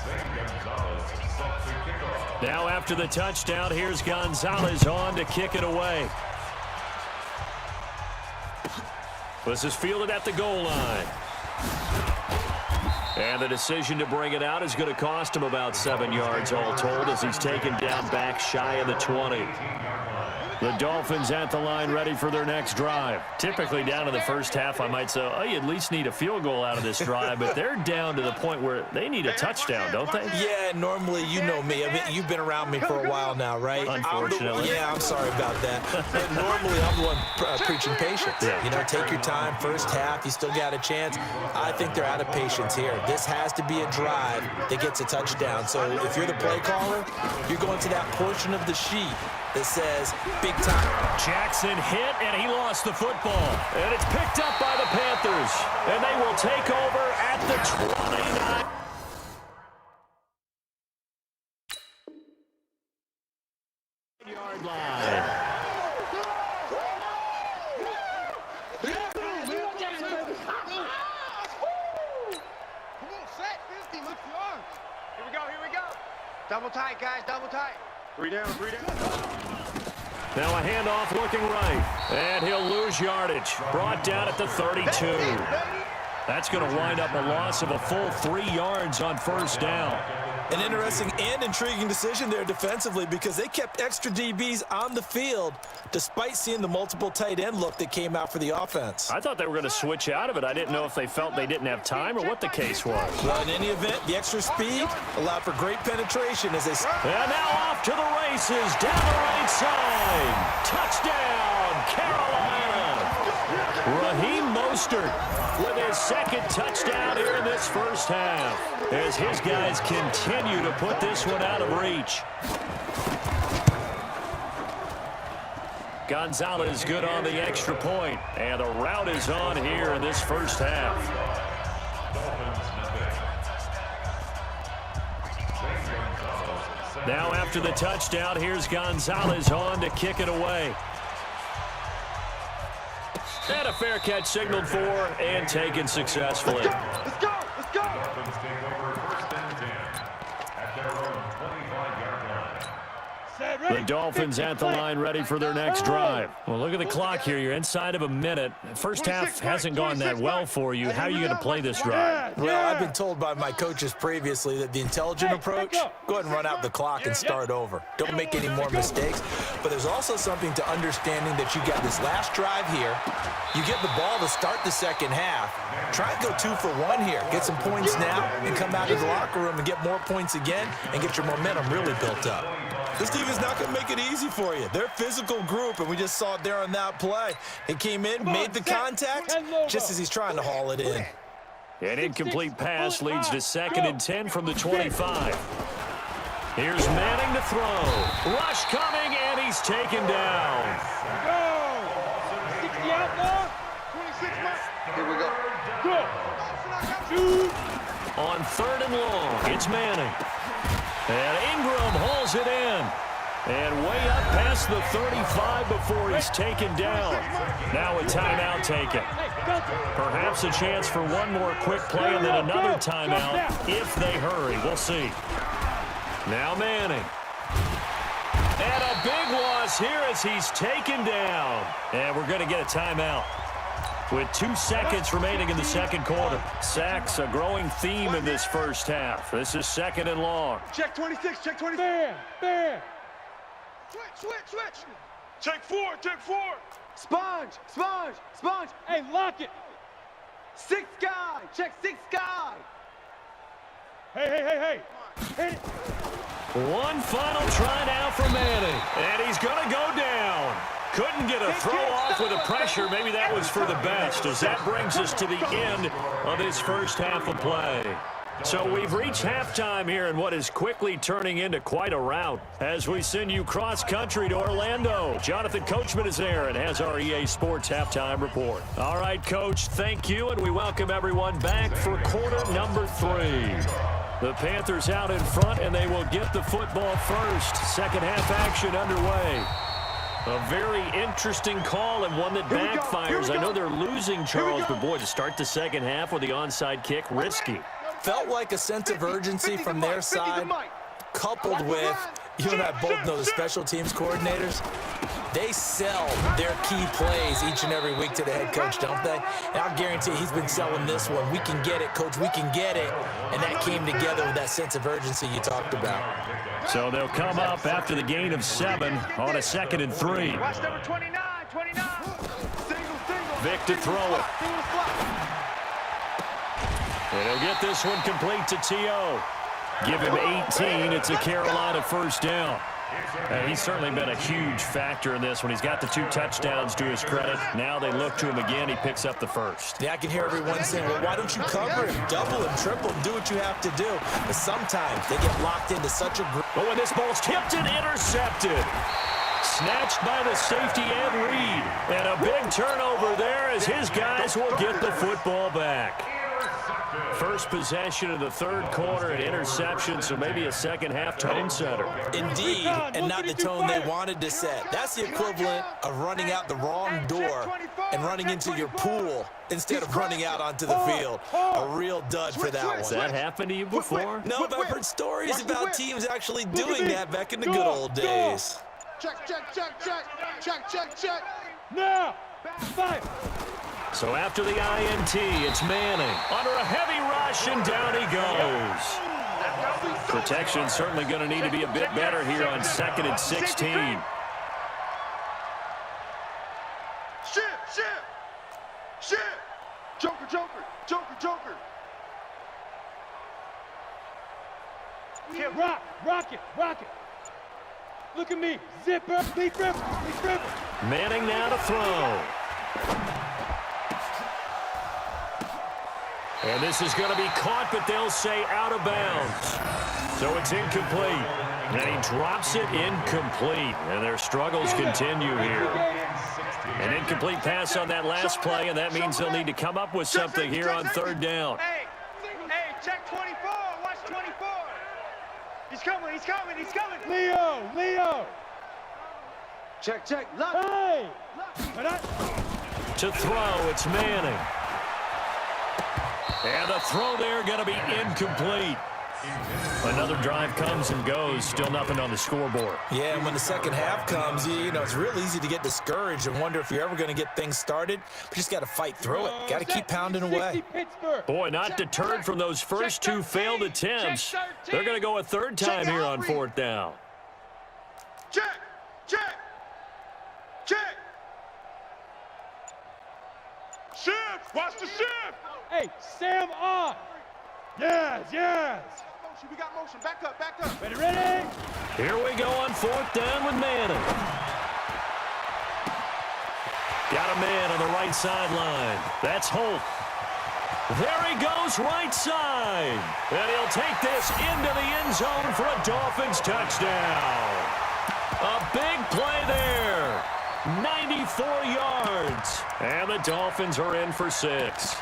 Zane Gonzalez set to kick off. Now after the touchdown, here's Gonzalez on to kick it away. This is fielded at the goal line. And the decision to bring it out is going to cost him about 7 yards all told as he's taken down back shy of the 20. The Dolphins at the line ready for their next drive. Typically down in the first half, I might say, oh, you at least need a field goal out of this drive, but they're down to the point where they need a touchdown, don't they? Yeah, normally, you know me. I mean, you've been around me for a while now, right? Unfortunately. I'm sorry about that. But normally, I'm the one preaching patience. Yeah. You know, take your time. First half, you still got a chance. I think they're out of patience here. This has to be a drive that gets a touchdown. So if you're the play caller, you're going to that portion of the sheet that says big time. Jackson hit, and he lost the football. And it's picked up by the Panthers. And they will take over at the 29. Yard line. Here we go. Double tight, guys, double tight. 3 down, 3 down. Now a handoff looking right. And he'll lose yardage. Brought down at the 32. That's going to wind up a loss of a full 3 yards on first down. An interesting and intriguing decision there defensively because they kept extra DBs on the field despite seeing the multiple tight end look that came out for the offense. I thought they were going to switch out of it. I didn't know if they felt they didn't have time or what the case was. Well, in any event, the extra speed allowed for great penetration as they... And now off to the races, down the right side. Touchdown, Carolina. Raheem Mostert with his second touchdown here in this first half as his guys continue to put this one out of reach. Gonzalez good on the extra point, and the route is on here in this first half. Now after the touchdown, here's Gonzalez on to kick it away. And a fair catch signaled for and taken successfully. Let's go. Dolphins take over first and 10 at their own 25-yard line. The Dolphins at the line ready for their next drive. Well, look at the clock here. You're inside of a minute. First half hasn't gone that well for you. How are you going to play this drive? Well, I've been told by my coaches previously that the intelligent approach, go ahead and run out the clock and start over. Don't make any more mistakes. But there's also something to understanding that you got this last drive here. You get the ball to start the second half. Try and go 2 for 1 here. Get some points now and come out of the locker room and get more points again and get your momentum really built up. This team is not going to make it easy for you. They're a physical group, and we just saw it there on that play. He came in, made the contact, just as he's trying to haul it in. An incomplete pass leads to 2nd and 10 from the 25. Here's Manning to throw. Rush coming, and he's taken down. Go! 60 out now. 26 mark. Here we go. Good. Shoot. On 3rd and long, it's Manning. And Ingram hauls it in. And way up past the 35 before he's taken down. Now a timeout taken. Perhaps a chance for one more quick play and then another timeout if they hurry. We'll see. Now Manning. And a big loss here as he's taken down. And we're going to get a timeout. With 2 seconds remaining in the second quarter. Sacks, a growing theme in this first half. This is 2nd and long. Check 26, check 26. Bam. Switch. Check 4, check 4. Sponge. Hey, lock it. 6 guy. Check 6 guy. Hey. Hit it. One final try now for Manning. And he's going to go down. Couldn't get a throw off with the pressure. Maybe that was for the best, as that brings us to the end of this first half of play. So we've reached halftime here in what is quickly turning into quite a rout as we send you cross-country to Orlando. Jonathan Coachman is there and has our EA Sports halftime report. All right, Coach, thank you, and we welcome everyone back for quarter number 3. The Panthers out in front, and they will get the football first. Second half action underway. A very interesting call and one that backfires. I know they're losing, Charles, but boy, to start the second half with the onside kick, risky. Felt like a sense of urgency from their side, coupled with, you and I both know the special teams coordinators. They sell their key plays each and every week to the head coach, don't they? And I guarantee he's been selling this one. We can get it, coach, we can get it. And that came together with that sense of urgency you talked about. So they'll come up after the gain of 7 on a 2nd and 3. Watch number 29. Vic to throw it. And he'll get this one complete to T.O. Give him 18. It's a Carolina first down. And he's certainly been a huge factor in this one. He's got the 2 touchdowns to his credit. Now they look to him again. He picks up the first. Yeah, I can hear everyone saying, well, why don't you cover him, double him, triple him, do what you have to do. But sometimes they get locked into such a group. But when this ball's tipped and intercepted. Snatched by the safety Ed Reed. And a big turnover there as his guys will get the football back. First possession of the third quarter, an interception, so maybe a second half tone setter. Indeed, and not the tone they wanted to set. That's the equivalent of running out the wrong door and running into your pool instead of running out onto the field. A real dud for that one. Has that happened to you before? No, but I've heard stories about teams actually doing that back in the good old days. Check. Now. 5. So after the INT, it's Manning. Under a heavy rush, and down he goes. Protection certainly going to need to be a bit better here on 2nd and 16. Shit. Joker. Rock it. Look at me. Zipper. Manning now to throw. And this is going to be caught, but they'll say out of bounds. So it's incomplete. And he drops it incomplete. And their struggles continue here. An incomplete pass on that last play, and that means they'll need to come up with something here on 3rd down. Hey, check 24. Watch 24. He's coming. Leo. Check. Lock. Hey. To throw, it's Manning. And the throw there going to be incomplete. Another drive comes and goes. Still nothing on the scoreboard. Yeah, and when the second half comes, you know, it's real easy to get discouraged and wonder if you're ever going to get things started. But you just got to fight through it. Got to keep pounding away. Boy, not deterred from those first 2 failed attempts. They're going to go a 3rd time here on 4th down. Check. Shift. Watch the shift. Hey, Sam on. Yes. We got motion. Back up. Ready? Here we go on 4th down with Manning. Got a man on the right sideline. That's Holt. There he goes right side. And he'll take this into the end zone for a Dolphins touchdown. A big play there. 94 yards. And the Dolphins are in for 6.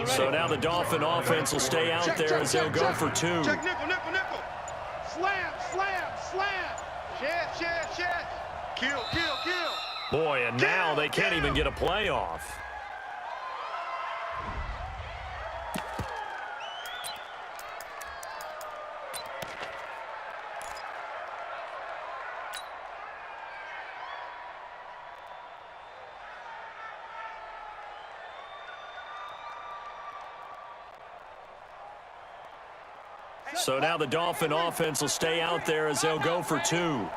So now the Dolphin offense will stay out there as they'll go for 2. Check nickel, nickel, nickel. Slam, slam, slam. Shift, shift, shift. Kill, kill, kill. Boy, and now they can't even get a playoff. So now the Dolphin offense will stay out there as they'll go for 2.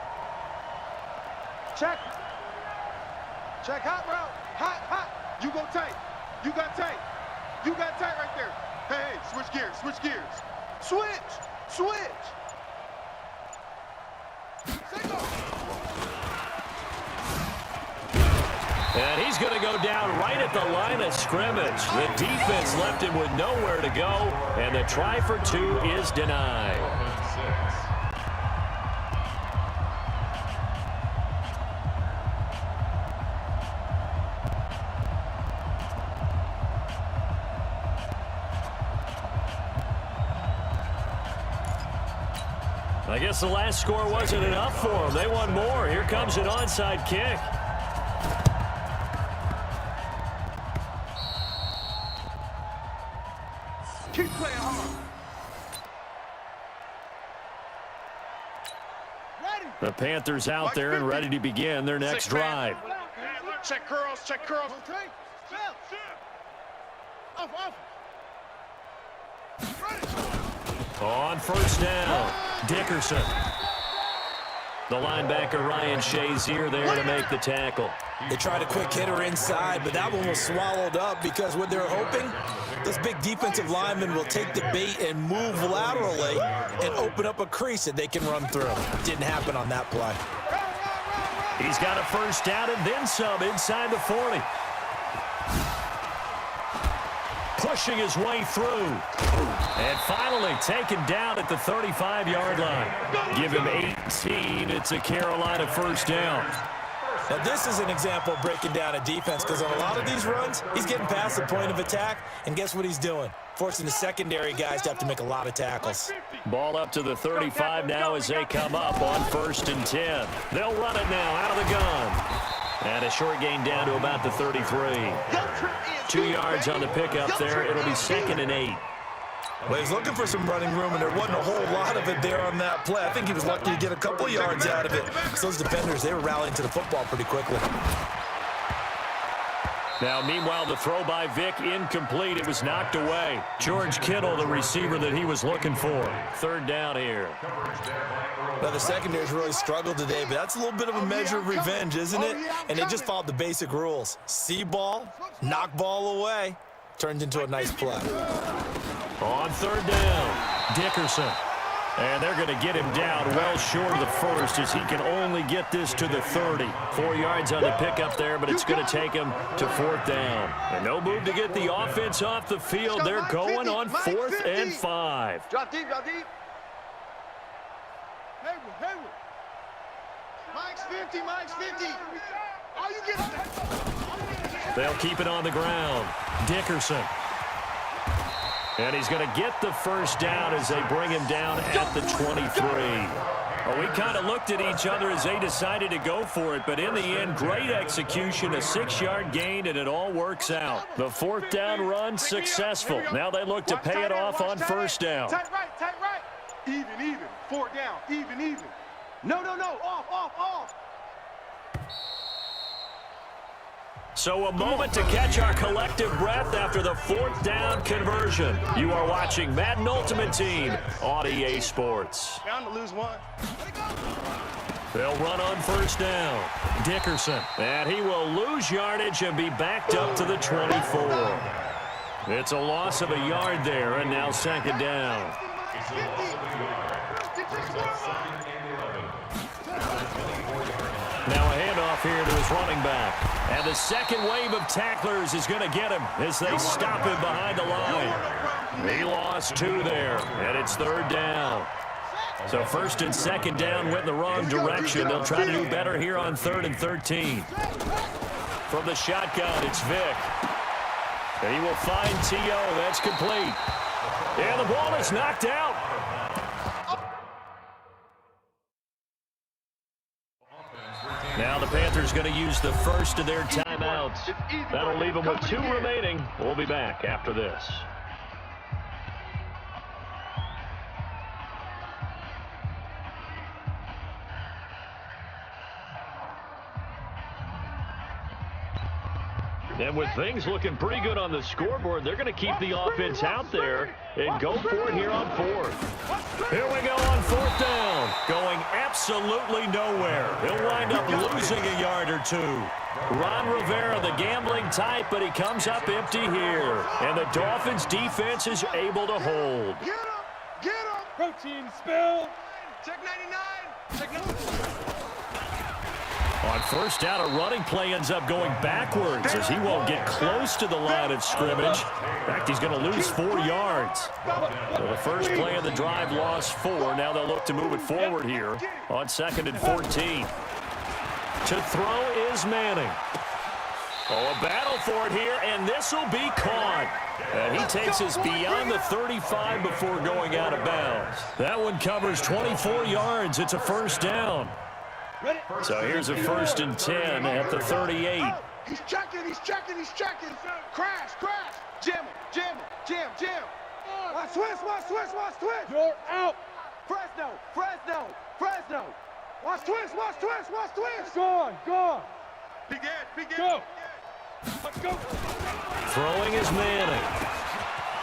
Check. Check, hot route. Hot, hot. You go tight. You got tight. You got tight right there. Hey, switch gears, switch gears. Switch, switch. And he's going to go down right at the line of scrimmage. The defense left him with nowhere to go, and the try for 2 is denied. I guess the last score wasn't enough for them. They want more. Here comes an onside kick. Keep playing hard. The Panthers out there and ready to begin their next drive. Check curls, check curls. On first down, Dickerson. The linebacker Ryan Shazier there to make the tackle. They tried a quick hitter inside, but that one was swallowed up because what they're hoping, this big defensive lineman will take the bait and move laterally and open up a crease that they can run through. Didn't happen on that play. He's got a first down and then some inside the 40. Pushing his way through. And finally taken down at the 35-yard line. Give him 18. It's a Carolina first down. Now, this is an example of breaking down a defense because on a lot of these runs, he's getting past the point of attack, and guess what he's doing? Forcing the secondary guys to have to make a lot of tackles. Ball up to the 35 now as they come up on 1st and 10. They'll run it now out of the gun. And a short gain down to about the 33. 2 yards on the pickup there. It'll be 2nd and 8. Well, he's looking for some running room, and there wasn't a whole lot of it there on that play. I think he was lucky to get a couple yards out of it. So those defenders, they were rallying to the football pretty quickly. Now, meanwhile, the throw by Vick incomplete. It was knocked away. George Kittle, the receiver that he was looking for. 3rd down here. Now, the secondary's really struggled today, but that's a little bit of a measure of revenge, isn't it? And they just followed the basic rules. See ball, knock ball away. Turned into a nice play. On 3rd down, Dickerson. And they're going to get him down well short of the first as he can only get this to the 30. 4 yards on the pickup there, but it's going to take him to 4th down. And no move to get the offense off the field. They're going on 4th and 5. Drop deep, drop deep. Hayward. Mike's 50, Mike's 50. Oh, you get it. They'll keep it on the ground. Dickerson. And he's going to get the first down as they bring him down at the 23. Well, we kind of looked at each other as they decided to go for it, but in the end, great execution, a 6-yard gain, and it all works out. The 4th down run successful. Now they look to pay it off on 1st down. Tight right, tight right. Even. 4 down, even. No, off. So a moment to catch our collective breath after the 4th down conversion. You are watching Madden Ultimate Team on EA Sports. Bound to lose one. They'll run on 1st down. Dickerson. And he will lose yardage and be backed up to the 24. It's a loss of a yard there, and now 2nd down. Now a handoff here to his running back. And the second wave of tacklers is going to get him as they stop him behind the line. He lost 2 there, and it's 3rd down. So 1st and 2nd down went in the wrong direction. They'll try to do better here on 3rd and 13. From the shotgun, it's Vick. And he will find T.O. That's complete. And the ball is knocked out. Now the Panthers going to use the first of their timeouts. That'll leave them with 2 remaining. We'll be back after this. And with things looking pretty good on the scoreboard, they're going to keep the offense out there and go for it here on 4th. Here we go on 4th down. Going absolutely nowhere. He'll wind up losing a yard or 2. Ron Rivera, the gambling type, but he comes up empty here. And the Dolphins defense is able to hold. Get him! Get him! Protein spill. Check 99. Check 99. On 1st down, a running play ends up going backwards as he won't get close to the line of scrimmage. In fact, he's going to lose 4 yards. So the first play of the drive lost 4. Now they'll look to move it forward here on 2nd and 14. To throw is Manning. Oh, a battle for it here, and this will be caught. And he takes us beyond the 35 before going out of bounds. That one covers 24 yards. It's a 1st down. So here's a 1st and 10 at the 38. He's checking, he's checking, he's checking. Crash, crash. Jam him, jam him, jam, jam. Watch twist, watch twist, watch twist. You're out. Fresno, Fresno, Fresno. Watch twist, watch twist, watch twist. Gone, gone. Begin, begin. Go. Let's go. Throwing is Manning.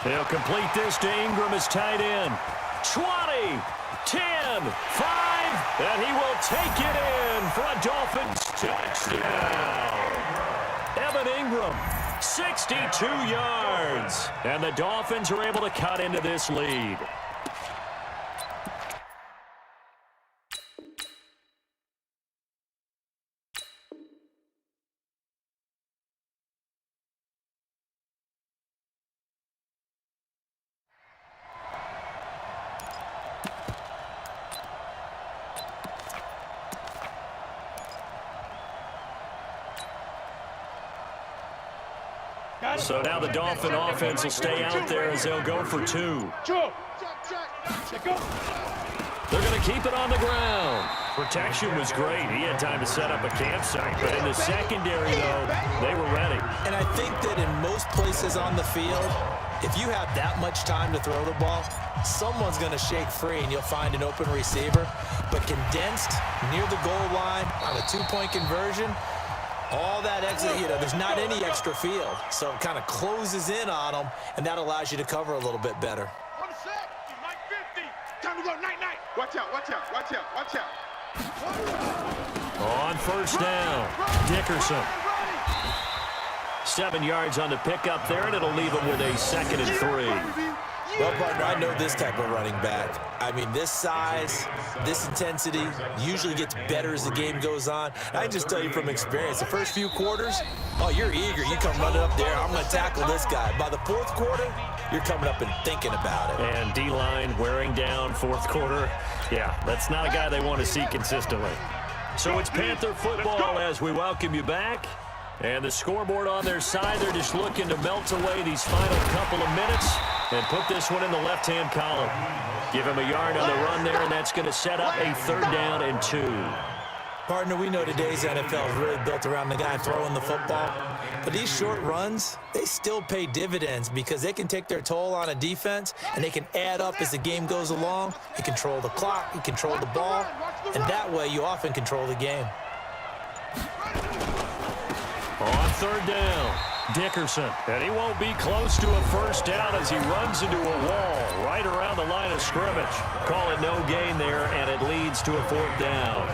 He'll complete this to Ingram as tight end. 20, 10, 5, and he will take it in for a Dolphins touchdown. Evan Ingram, 62 yards. And the Dolphins are able to cut into this lead. So now the Dolphin offense will stay out there as they'll go for 2. Go. They're going to keep it on the ground. Protection was great. He had time to set up a campsite. But in the secondary, though, they were ready. And I think that in most places on the field, if you have that much time to throw the ball, someone's going to shake free and you'll find an open receiver. But condensed near the goal line on a 2-point conversion, all that exit, there's not any extra field. So it kind of closes in on them, and that allows you to cover a little bit better. On the set. Night 50. Time to go night, night. Watch out, watch out, watch out, watch out. On 1st down, Dickerson. 7 yards on the pickup there, and it'll leave him with a 2nd and 3. Well, partner, I know this type of running back. I mean, this size, this intensity usually gets better as the game goes on. I can just tell you from experience, the first few quarters, oh, you're eager. You come running up there, I'm going to tackle this guy. By the 4th quarter, you're coming up and thinking about it. And D-line wearing down 4th quarter. Yeah, that's not a guy they want to see consistently. So it's Panther football as we welcome you back. And the scoreboard on their side, they're just looking to melt away these final couple of minutes and put this one in the left-hand column. Give him a yard on the run there, and that's going to set up a 3rd down and 2. Partner, we know today's NFL is really built around the guy throwing the football. But these short runs, they still pay dividends because they can take their toll on a defense, and they can add up as the game goes along. You control the clock, you control the ball, and that way you often control the game. On 3rd down, Dickerson. And he won't be close to a 1st down as he runs into a wall right around the line of scrimmage. Call it no gain there, and it leads to a 4th down.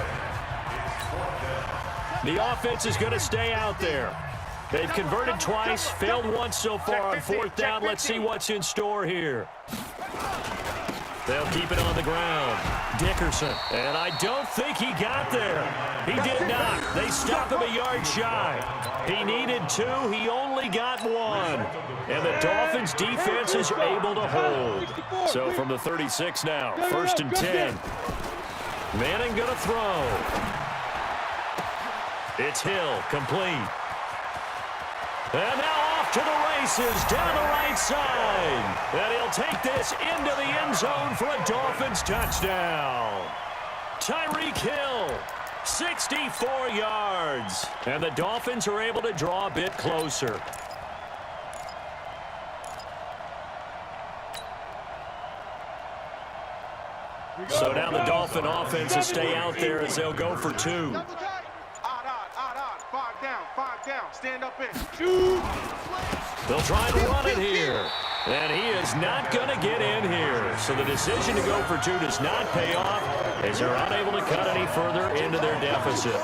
The offense is going to stay out there. They've converted twice, failed once so far on 4th down. Let's see what's in store here. They'll keep it on the ground. Dickerson, and I don't think he got there. He did not. They stop him a yard shy. He needed 2. He only got 1. And the Dolphins defense is able to hold. So from the 36 now, 1st and 10. Manning going to throw. It's Hill, complete. And now off to the races down the right side. And he'll take this into the end zone for a Dolphins touchdown. Tyreek Hill, 64 yards. And the Dolphins are able to draw a bit closer. So now the Dolphin offense will stay out there as they'll go for 2. Odd. 5 down. Stand up in. They'll try to run it here. And he is not going to get in here. So the decision to go for 2 does not pay off as they're unable to cut any further into their deficit.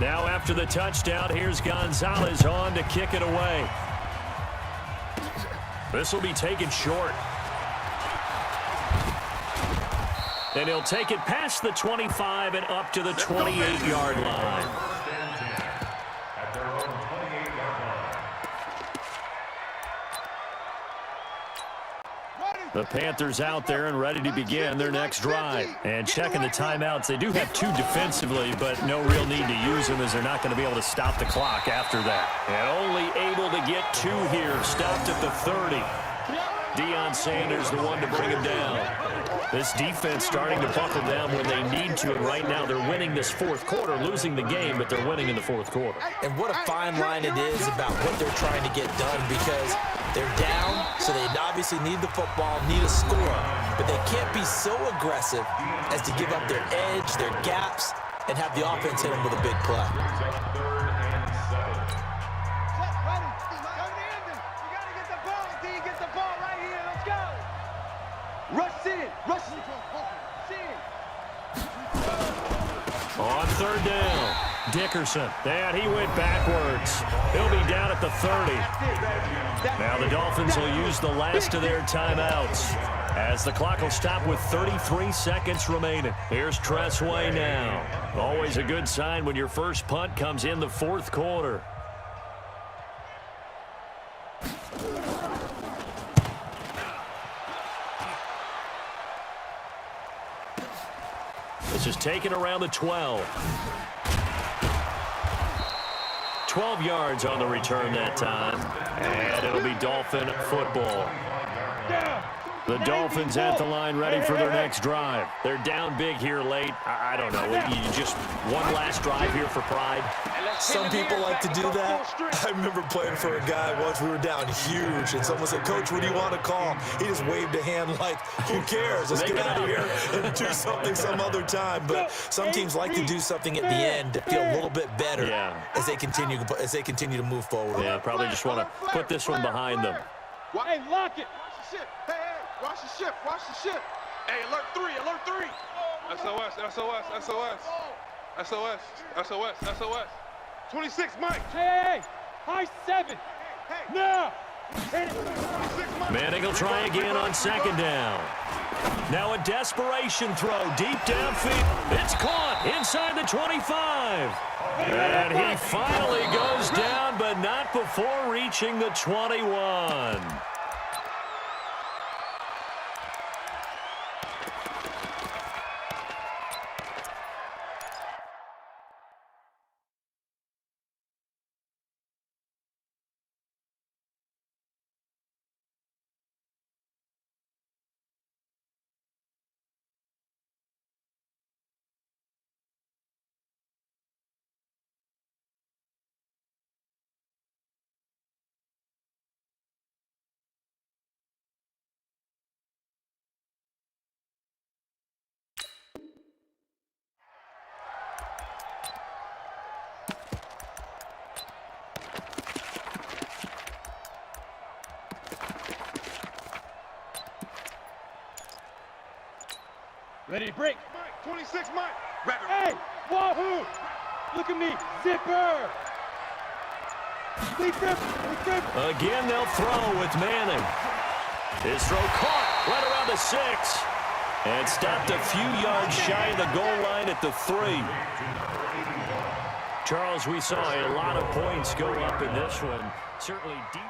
Now after the touchdown, here's Gonzalez on to kick it away. This will be taken short. And he'll take it past the 25 and up to the 28-yard line. At their own 28-yard line. The Panthers out there and ready to begin their next drive. And checking the timeouts. They do have 2 defensively, but no real need to use them as they're not going to be able to stop the clock after that. And only able to get 2 here. Stopped at the 30. Deion Sanders the one to bring him down. This defense starting to buckle down when they need to, and right now they're winning this 4th quarter, losing the game, but they're winning in the 4th quarter. And what a fine line it is about what they're trying to get done, because they're down, so they obviously need the football, need a score, but they can't be so aggressive as to give up their edge, their gaps, and have the offense hit them with a big play. On 3rd down, Dickerson. And he went backwards. He'll be down at the 30. Now the Dolphins will use the last of their timeouts as the clock will stop with 33 seconds remaining. Here's Tressway now. Always a good sign when your first punt comes in the 4th quarter. This is taken around the 12. 12 yards on the return that time. And it'll be Dolphin football. The Dolphins at the line ready for their next drive. They're down big here late. I don't know. You just one last drive here for pride. Some people like to do that. I remember playing for a guy once. We were down huge, and someone said, "Coach, what do you want to call?" He just waved a hand like, "Who cares? Let's get out of here and do something some other time." But some teams like to do something at the end to feel a little bit better as they continue to move forward. Yeah, probably just want to put this one behind them. Hey, lock it. Watch the ship. Hey, alert 3. SOS. 26, Mike. Hey, high 7. Now. Manning will try again on 2nd down. Now a desperation throw deep downfield. It's caught inside the 25. And he finally goes down, but not before reaching the 21. Ready to break. Mike, 26, Mike. Hey, wahoo! Look at me, zipper! Again, they'll throw with Manning. His throw caught right around the 6. And stopped a few yards shy of the goal line at the 3. Charles, we saw a lot of points go up in this one. Certainly deep.